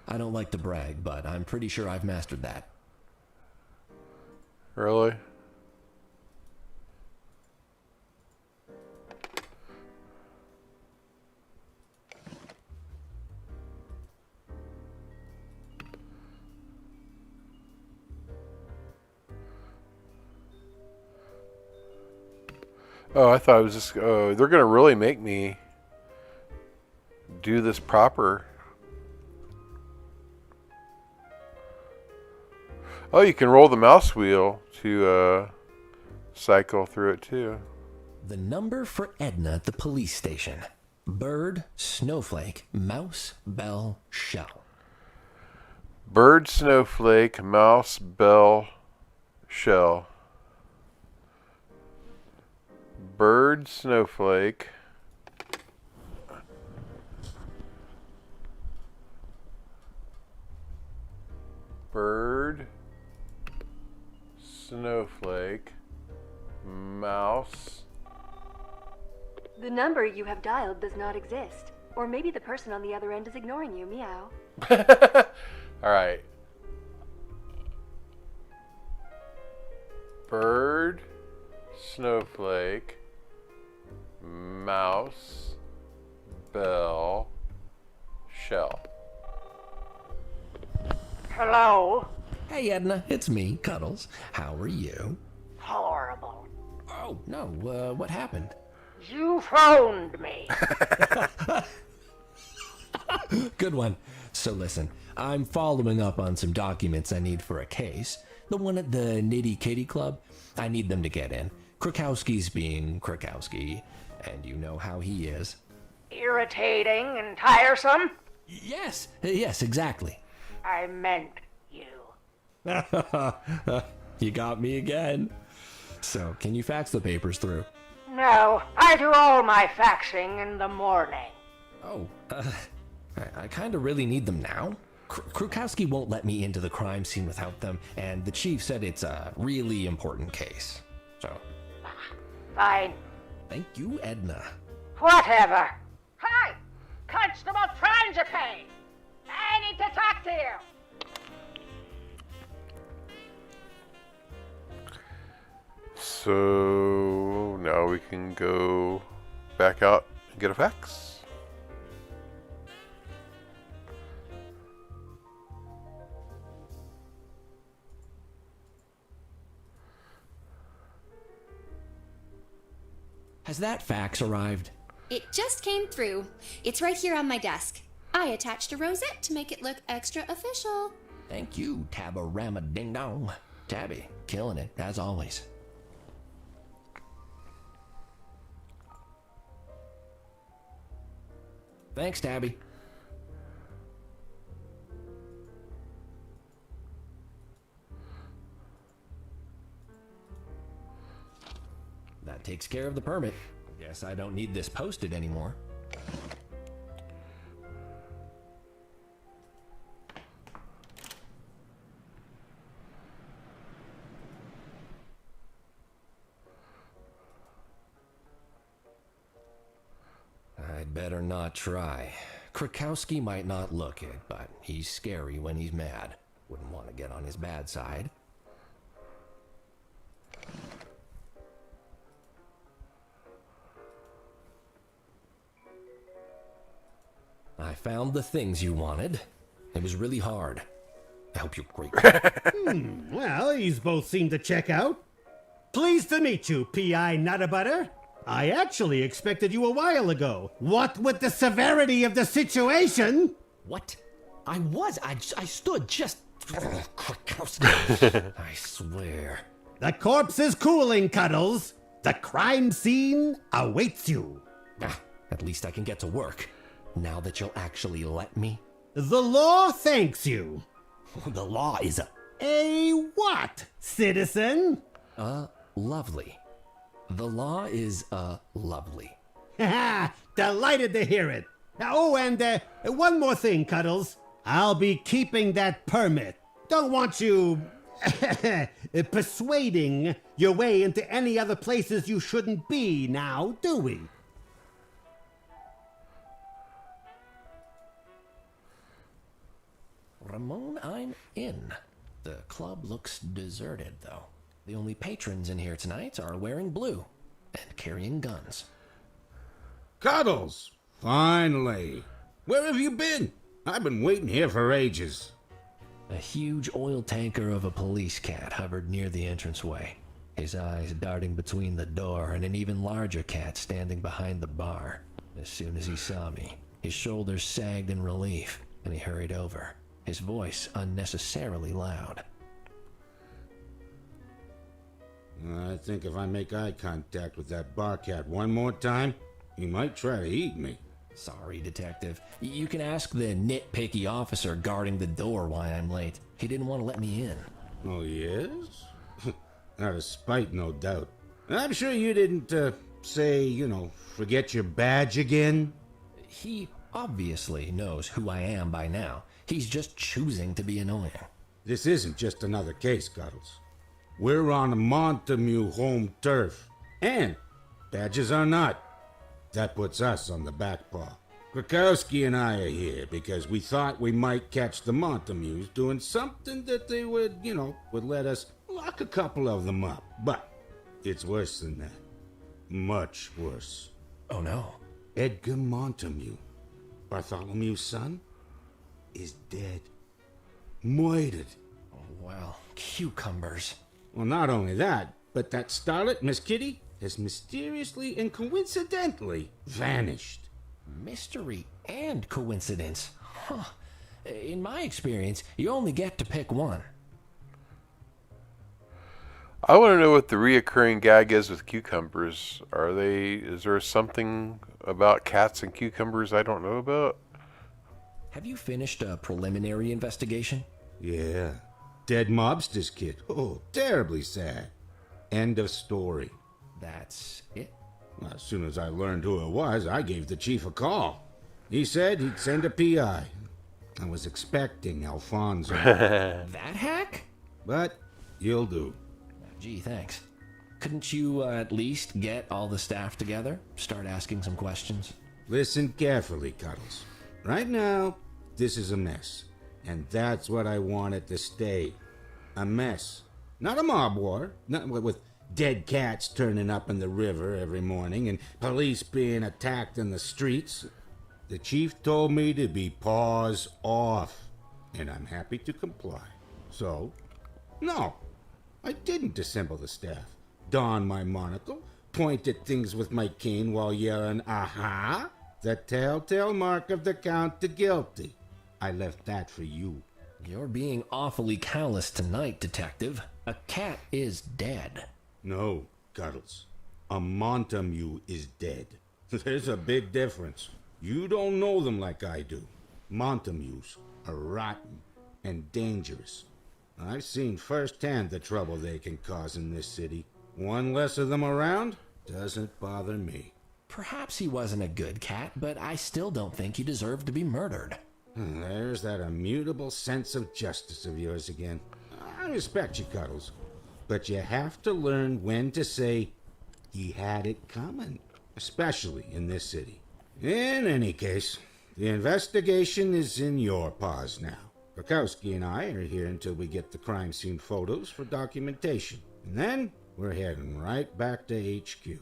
I don't like to brag, but I'm pretty sure I've mastered that. Really? Oh, I thought it was just... Oh, they're going to really make me do this proper. Oh, you can roll the mouse wheel to cycle through it too. The number for Edna at the police station. Bird, snowflake, mouse, bell, shell. Bird, snowflake, mouse, bell, shell. Bird, snowflake. Bird, snowflake, mouse. The number you have dialed does not exist. Or maybe the person on the other end is ignoring you, meow. All right. Bird, snowflake, mouse, bell, shell. Hello? Hey, Edna, it's me, Cuddles. How are you? Horrible. Oh, no, what happened? You phoned me. Good one. So listen, I'm following up on some documents I need for a case. The one at the Nitty Kitty Club. I need them to get in. Krukowski's being Krukowski, and you know how he is. Irritating and tiresome? Yes, exactly. I meant you. You got me again. So, can you fax the papers through? No, I do all my faxing in the morning. Oh, I kind of really need them now. Krukowski won't let me into the crime scene without them, and the chief said it's a really important case. So, Fine. thank you, Edna. Whatever. Hi! Constable Frangipane! I need to talk to you! So now we can go back out and get a fax. Has that fax arrived? It just came through. It's right here on my desk. I attached a rosette to make it look extra official. Thank you, Tabba-Ramma Ding Dong. Tabby, killing it, as always. Thanks, Tabby. That takes care of the permit. Guess I don't need this posted anymore. I'd better not try. Krakowski might not look it, but he's scary when he's mad. Wouldn't want to get on his bad side. I found the things you wanted. It was really hard. I hope you're grateful. Well, these both seem to check out. Pleased to meet you, P.I. Nuttabutter. I actually expected you a while ago. What with the severity of the situation? What? I stood just... Krakowski. I swear. The corpse is cooling, Cuddles. The crime scene awaits you. Ah, at least I can get to work. Now that you'll actually let me. The law thanks you. The law is A what, citizen? lovely. The law is, lovely. Haha, delighted to hear it. Oh, and one more thing, Cuddles. I'll be keeping that permit. Don't want you persuading your way into any other places you shouldn't be now, do we? Ramon, I'm in. The club looks deserted, though. The only patrons in here tonight are wearing blue and carrying guns. Cuddles! Finally! Where have you been? I've been waiting here for ages. A huge oil tanker of a police cat hovered near the entranceway, his eyes darting between the door and an even larger cat standing behind the bar. As soon as he saw me, his shoulders sagged in relief, and he hurried over, his voice unnecessarily loud. I think if I make eye contact with that bar cat one more time, he might try to eat me. Sorry, Detective. You can ask the nitpicky officer guarding the door why I'm late. He didn't want to let me in. Oh, yes? Out of spite, no doubt. I'm sure you didn't, forget your badge again? He obviously knows who I am by now. He's just choosing to be annoying. This isn't just another case, Cuddles. We're on Montemute home turf. And badges are not. That puts us on the back paw. Krakowski and I are here because we thought we might catch the Montemutes doing something that they would let us lock a couple of them up. But it's worse than that. Much worse. Oh no. Edgar Montemute, Bartholomew's son, is dead. Murdered. Oh, well, cucumbers. Well, not only that, but that starlet, Miss Kitty, has mysteriously and coincidentally vanished. Mystery and coincidence. Huh. In my experience, you only get to pick one. I want to know what the reoccurring gag is with cucumbers. Is there something about cats and cucumbers I don't know about? Have you finished a preliminary investigation? Yeah. Dead mobster's kid. Oh, terribly sad. End of story. That's it? Well, as soon as I learned who it was, I gave the chief a call. He said he'd send a PI. I was expecting Alfonso. That hack? But you'll do. Gee, thanks. Couldn't you at least get all the staff together? Start asking some questions? Listen carefully, Cuddles. Right now, this is a mess. And that's what I want it to stay. A mess. Not a mob war. Not with dead cats turning up in the river every morning and police being attacked in the streets. The chief told me to be paws off. And I'm happy to comply. So, no. I didn't dissemble the staff, don my monocle, point at things with my cane while yelling, aha? The telltale mark of the count to guilty. I left that for you. You're being awfully callous tonight, Detective. A cat is dead. No, Cuddles. A Montague is dead. There's a big difference. You don't know them like I do. Montagues are rotten and dangerous. I've seen firsthand the trouble they can cause in this city. One less of them around doesn't bother me. Perhaps he wasn't a good cat, but I still don't think he deserved to be murdered. There's that immutable sense of justice of yours again. I respect you, Cuddles. But you have to learn when to say, he had it coming. Especially in this city. In any case, the investigation is in your paws now. Krakowski and I are here until we get the crime scene photos for documentation. And then we're heading right back to HQ.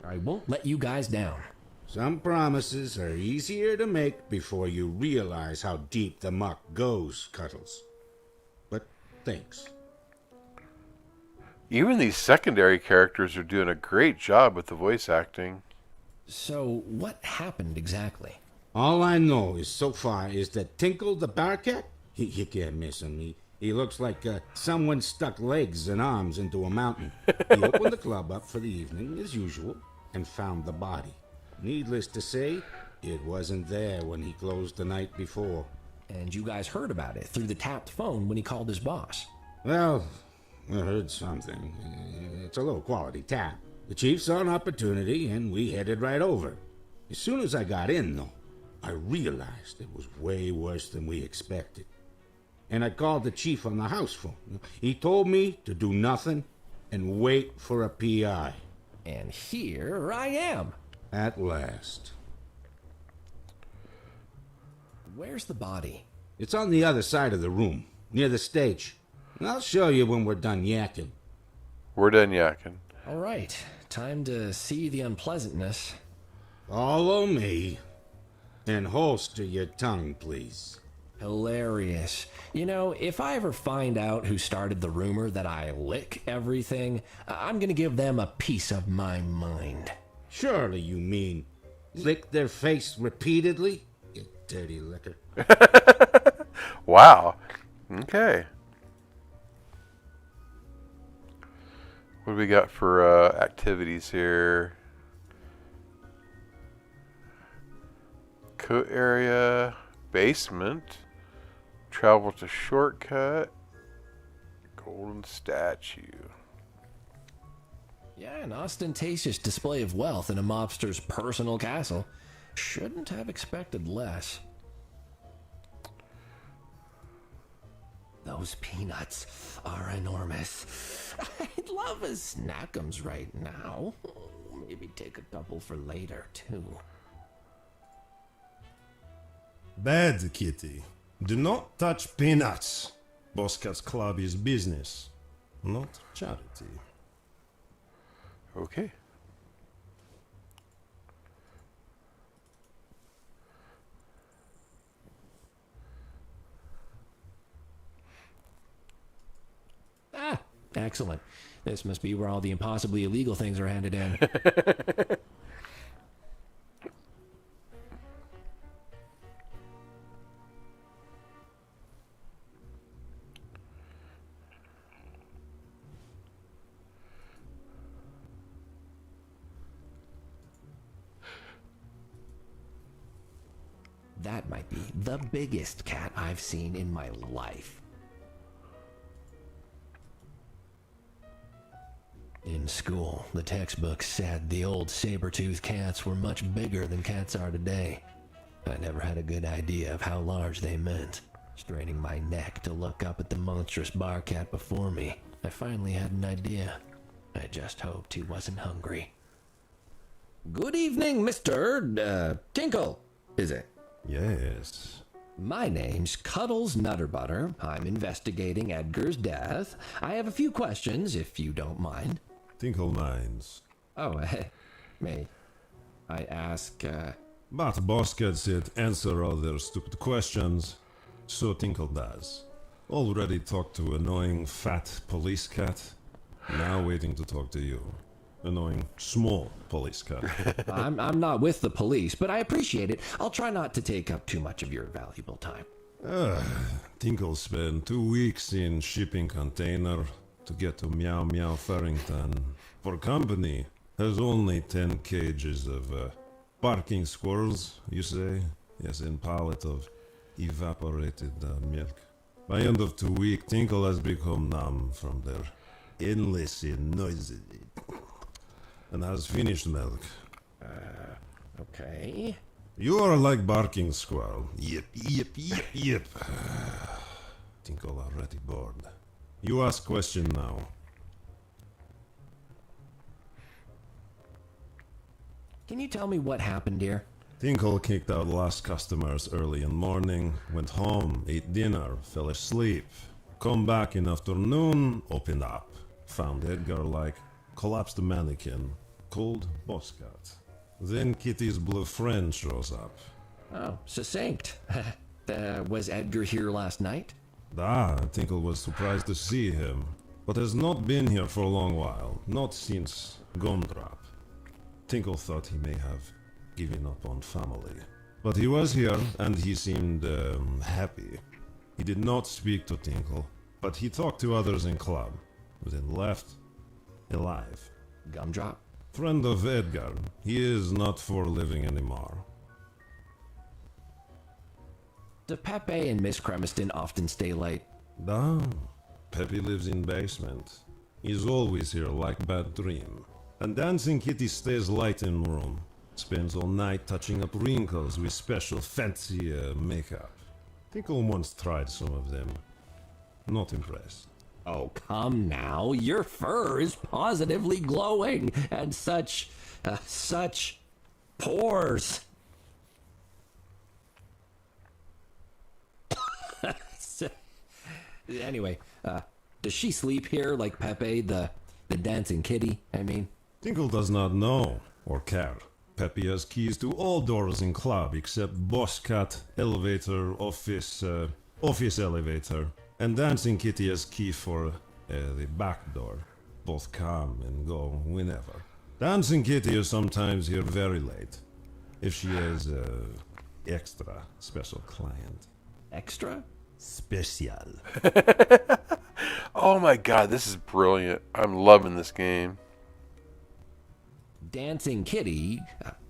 I won't let you guys down. Some promises are easier to make before you realize how deep the muck goes, Cuddles. But thanks. Even these secondary characters are doing a great job with the voice acting. So, what happened exactly? All I know is so far is that Tinkle the Barcat, you can't miss him. He looks like someone stuck legs and arms into a mountain. He opened the club up for the evening, as usual, and found the body. Needless to say, it wasn't there when he closed the night before. And you guys heard about it through the tapped phone when he called his boss. Well, I heard something. It's a low-quality tap. The chief saw an opportunity, and we headed right over. As soon as I got in, though, I realized it was way worse than we expected. And I called the chief on the house phone. He told me to do nothing and wait for a PI. And here I am. At last. Where's the body? It's on the other side of the room, near the stage. I'll show you when we're done yakking. We're done yakking. All right, time to see the unpleasantness. Follow me. And holster your tongue, please. Hilarious. You know, if I ever find out who started the rumor that I lick everything, I'm gonna give them a piece of my mind. Surely you mean lick their face repeatedly, you dirty licker. Wow. Okay. What do we got for activities here? Coat area, basement, travel to shortcut, golden statue. Yeah, an ostentatious display of wealth in a mobster's personal castle. Shouldn't have expected less. Those peanuts are enormous. I'd love a snackums right now. Maybe take a couple for later, too. Bad kitty. Do not touch peanuts. Boskat's club is business, not charity. Okay. Ah, excellent. This must be where all the impossibly illegal things are handed in. That might be the biggest cat I've seen in my life. In school, the textbooks said the old saber-toothed cats were much bigger than cats are today. I never had a good idea of how large they meant. Straining my neck to look up at the monstrous bar cat before me, I finally had an idea. I just hoped he wasn't hungry. Good evening, Mr. Tinkle, is it? Yes. My name's Cuddles Nutterbutter. I'm investigating Edgar's death. I have a few questions, if you don't mind. Tinkle minds. Oh, may I ask, But Boscat said answer all their stupid questions, so Tinkle does. Already talked to annoying fat police cat, now waiting to talk to you. Annoying small police car. I'm not with the police, but I appreciate it. I'll try not to take up too much of your valuable time. Tinkle spent 2 weeks in shipping container to get to Meow Meow Farrington. For company, has only 10 cages of barking squirrels, you say? Yes, and pallet of evaporated milk. By end of 2 weeks, Tinkle has become numb from their endless noises and has finished milk. Okay. You are like barking squirrel. Yip, yip, yip, yip. Tinkle already bored. You ask question now. Can you tell me what happened here? Tinkle kicked out last customers early in morning, went home, ate dinner, fell asleep. Come back in afternoon, opened up. Found Edgar like collapsed mannequin, cold boss cat. Then Kitty's blue friend shows up. Oh, succinct. Was Edgar here last night? Tinkle was surprised to see him, but has not been here for a long while, not since Gumdrop. Tinkle thought he may have given up on family. But he was here, and he seemed happy. He did not speak to Tinkle, but he talked to others in club, then left alive. Gumdrop? Friend of Edgar. He is not for living anymore. Do Pepe and Miss Cremiston often stay late? Pepe lives in basement. He's always here like bad dream. And Dancing Kitty stays light in room. Spends all night touching up wrinkles with special fancy makeup. Tinkle once tried some of them. Not impressed. Oh, come now. Your fur is positively glowing. And such pores. Anyway, does she sleep here like Pepe, the dancing kitty, I mean? Tinkle does not know or care. Pepe has keys to all doors in club except boss cat, elevator, office elevator. And Dancing Kitty has key for the back door. Both come and go whenever. Dancing Kitty is sometimes here very late. If she has extra special client. Extra? Special. Oh my god, this is brilliant. I'm loving this game. Dancing Kitty,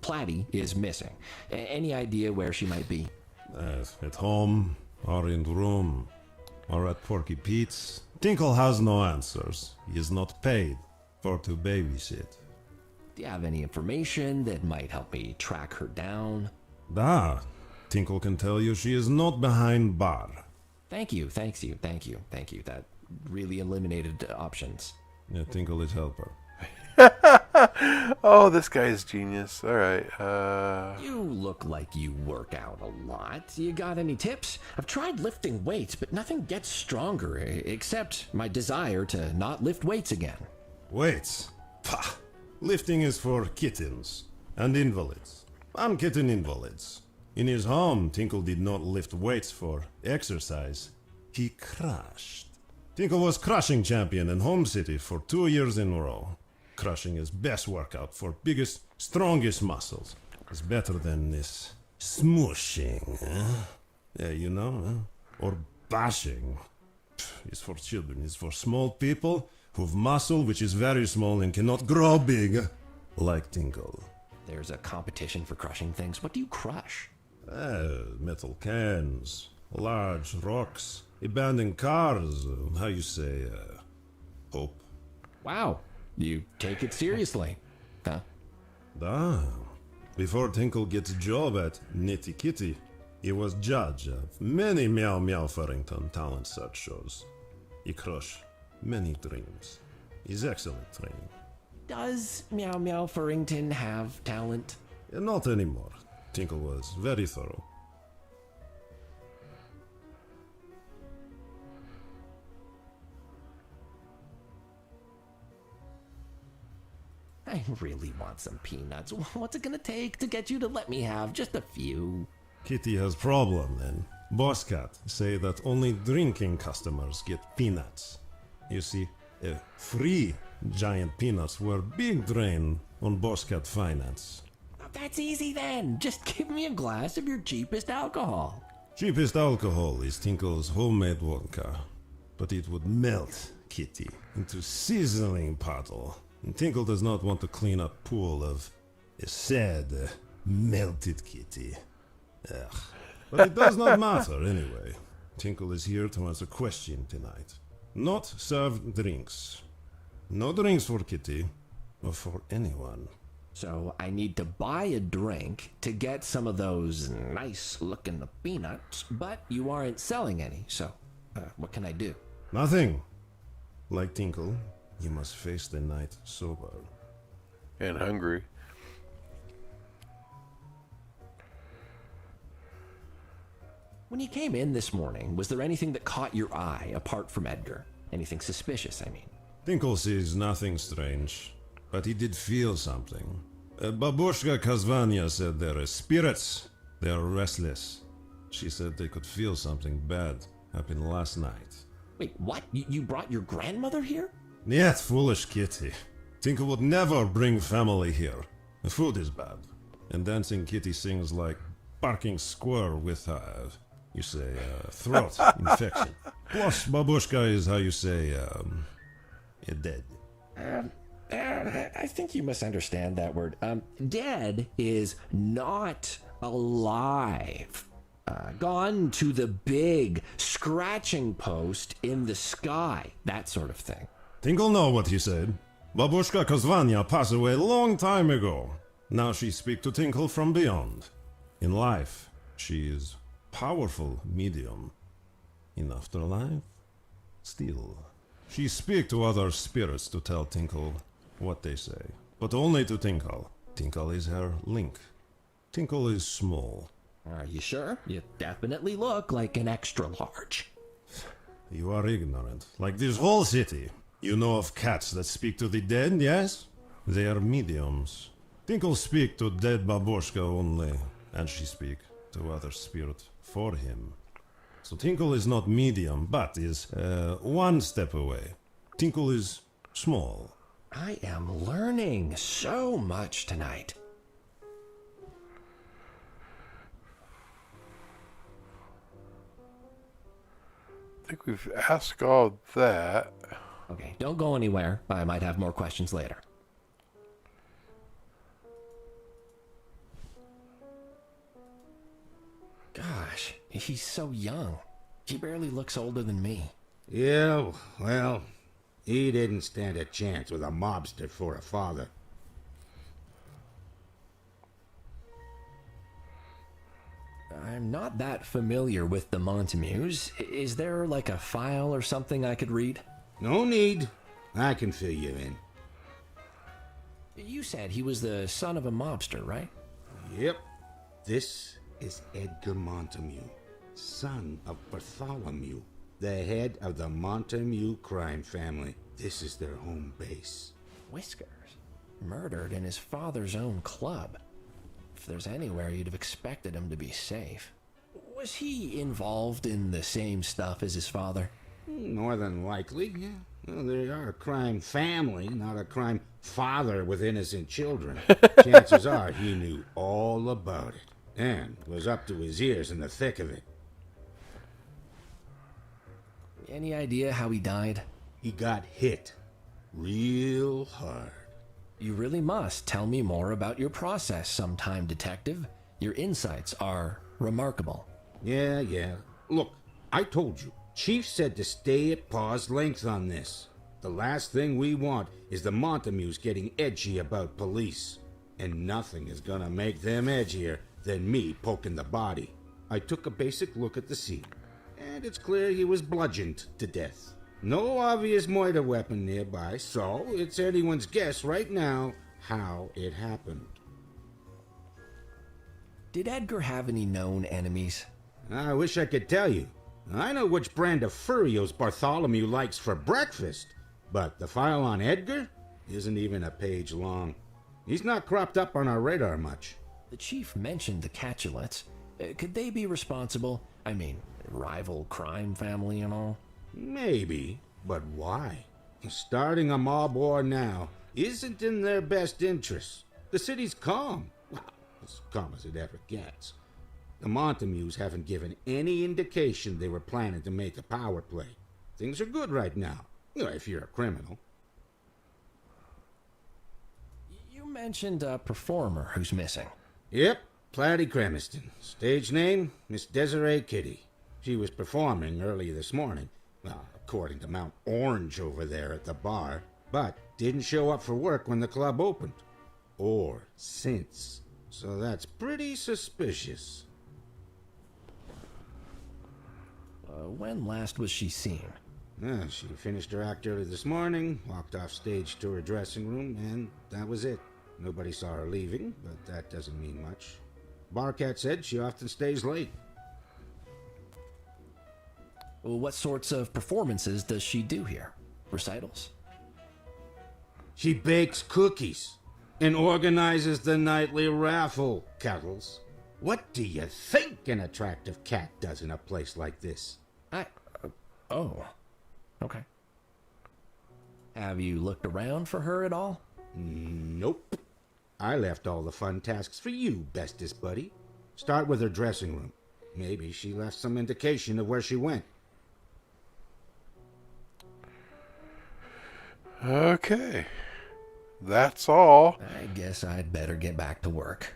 Platty, is missing. Any idea where she might be? At home, or in room, or at Porky Pete's. Tinkle has no answers. He is not paid for to babysit. Do you have any information that might help me track her down? Tinkle can tell you she is not behind bar. Thank you. That really eliminated options. Yeah, Tinkle is helper. Oh, this guy is genius. All right. You look like you work out a lot. You got any tips? I've tried lifting weights, but nothing gets stronger except my desire to not lift weights again. Weights? Pah! Lifting is for kittens and invalids. And kitten invalids. In his home, Tinkle did not lift weights for exercise. He crushed. Tinkle was crushing champion in home city for 2 years in a row. Crushing is best workout for biggest, strongest muscles. It's better than this smooshing, Yeah, you know, Or bashing. It's for children, it's for small people who've muscle which is very small and cannot grow big, like Tinkle. There's a competition for crushing things. What do you crush? Metal cans, large rocks, abandoned cars, how you say, hope. Wow, you take it seriously, huh? Before Tinkle gets a job at Nitty Kitty, he was judge of many Meow Meow Farrington talent search shows. He crushed many dreams. He's excellent training. Does Meow Meow Farrington have talent? Not anymore. Tinkle was very thorough. I really want some peanuts. What's it gonna take to get you to let me have just a few? Kitty has problem then. Boss Cat say that only drinking customers get peanuts. You see, free Giant peanuts were big drain on Boscat finance. That's easy then. Just give me a glass of your cheapest alcohol. Cheapest alcohol is Tinkle's homemade vodka, but it would melt Kitty into sizzling puddle. And Tinkle does not want to clean up pool of a sad, melted Kitty. Ugh. But it does not matter anyway. Tinkle is here to answer question tonight. Not serve drinks. No drinks for Kitty, or for anyone. So I need to buy a drink to get some of those nice-looking peanuts, but you aren't selling any, so what can I do? Nothing. Like Tinkle, you must face the night sober. And hungry. When you came in this morning, was there anything that caught your eye apart from Edgar? Anything suspicious, I mean? Tinkle sees nothing strange, but he did feel something. Babushka Kazvanya said there are spirits. They are restless. She said they could feel something bad happen last night. Wait, what? You brought your grandmother here? Yet foolish Kitty. Tinkle would never bring family here. The food is bad. And dancing Kitty sings like barking squirrel with you say, throat infection. Plus, babushka is how you say, dead. I think you misunderstand that word. Dead is not alive. Gone to the big scratching post in the sky. That sort of thing. Tinkle know what he said. Babushka Kozvanya passed away a long time ago. Now she speak to Tinkle from beyond. In life, she is powerful medium. In afterlife, still. She speak to other spirits to tell Tinkle what they say. But only to Tinkle. Tinkle is her link. Tinkle is small. Are you sure? You definitely look like an extra large. You are ignorant. Like this whole city. You know of cats that speak to the dead, yes? They are mediums. Tinkle speak to dead babushka only, and she speak to other spirit for him. So Tinkle is not medium, but is one step away. Tinkle is small. I am learning so much tonight. I think we've asked all that. Okay, don't go anywhere. I might have more questions later. Gosh, he's so young. He barely looks older than me. Yeah, well, he didn't stand a chance with a mobster for a father. I'm not that familiar with the Montamues. Is there like a file or something I could read? No need. I can fill you in. You said he was the son of a mobster, right? Yep. This is Edgar Montamu, son of Bartholomew, the head of the Montamu crime family. This is their home base. Whiskers. Murdered in his father's own club. If there's anywhere you'd have expected him to be safe. Was he involved in the same stuff as his father? More than likely, yeah. Well, they are a crime family, not a crime father with innocent children. Chances are he knew all about it, and was up to his ears in the thick of it. Any idea how he died? He got hit real hard. You really must tell me more about your process sometime, Detective. Your insights are remarkable. Yeah. Look, I told you. Chief said to stay at paw's length on this. The last thing we want is the Montamues getting edgy about police. And nothing is gonna make them edgier than me poking the body. I took a basic look at the scene, and it's clear he was bludgeoned to death. No obvious murder weapon nearby, so it's anyone's guess right now how it happened. Did Edgar have any known enemies? I wish I could tell you. I know which brand of Furios Bartholomew likes for breakfast, but the file on Edgar isn't even a page long. He's not cropped up on our radar much. The chief mentioned the Catulets. Could they be responsible? I mean, rival crime family and all? Maybe, but why? Starting a mob war now isn't in their best interest. The city's calm. Well, as calm as it ever gets. The Montamues haven't given any indication they were planning to make a power play. Things are good right now, if you're a criminal. You mentioned a performer who's missing. Yep, Platy Cremiston. Stage name, Miss Desiree Kitty. She was performing early this morning, well, according to Mount Orange over there at the bar, but didn't show up for work when the club opened. Or since. So that's pretty suspicious. When last was she seen? She finished her act early this morning, walked off stage to her dressing room, and that was it. Nobody saw her leaving, but that doesn't mean much. Barcat said she often stays late. Well, what sorts of performances does she do here? Recitals? She bakes cookies and organizes the nightly raffle, Cuddles. What do you think an attractive cat does in a place like this? Oh. Okay. Have you looked around for her at all? Nope. I left all the fun tasks for you, bestest buddy. Start with her dressing room. Maybe she left some indication of where she went. Okay. That's all. I guess I'd better get back to work.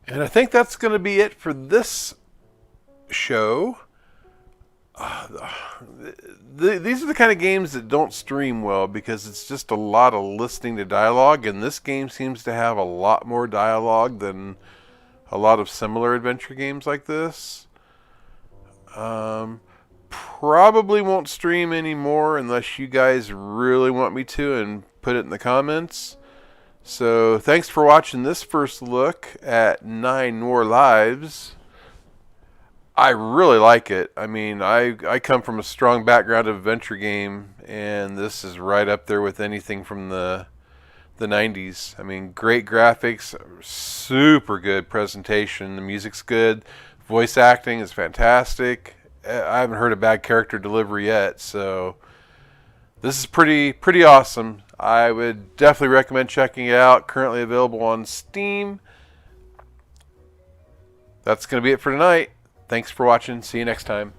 And I think that's going to be it for this show. These are the kind of games that don't stream well because it's just a lot of listening to dialogue, and this game seems to have a lot more dialogue than a lot of similar adventure games like this. Probably won't stream anymore unless you guys really want me to and put it in the comments. So thanks for watching this first look at Nine Noir Lives. I really like it. I mean, I come from a strong background of adventure game, and this is right up there with anything from the 90s. I mean, great graphics, super good presentation, the music's good, voice acting is fantastic. I haven't heard a bad character delivery yet, so this is pretty awesome. I would definitely recommend checking it out. Currently available on Steam. That's going to be it for tonight. Thanks for watching. See you next time.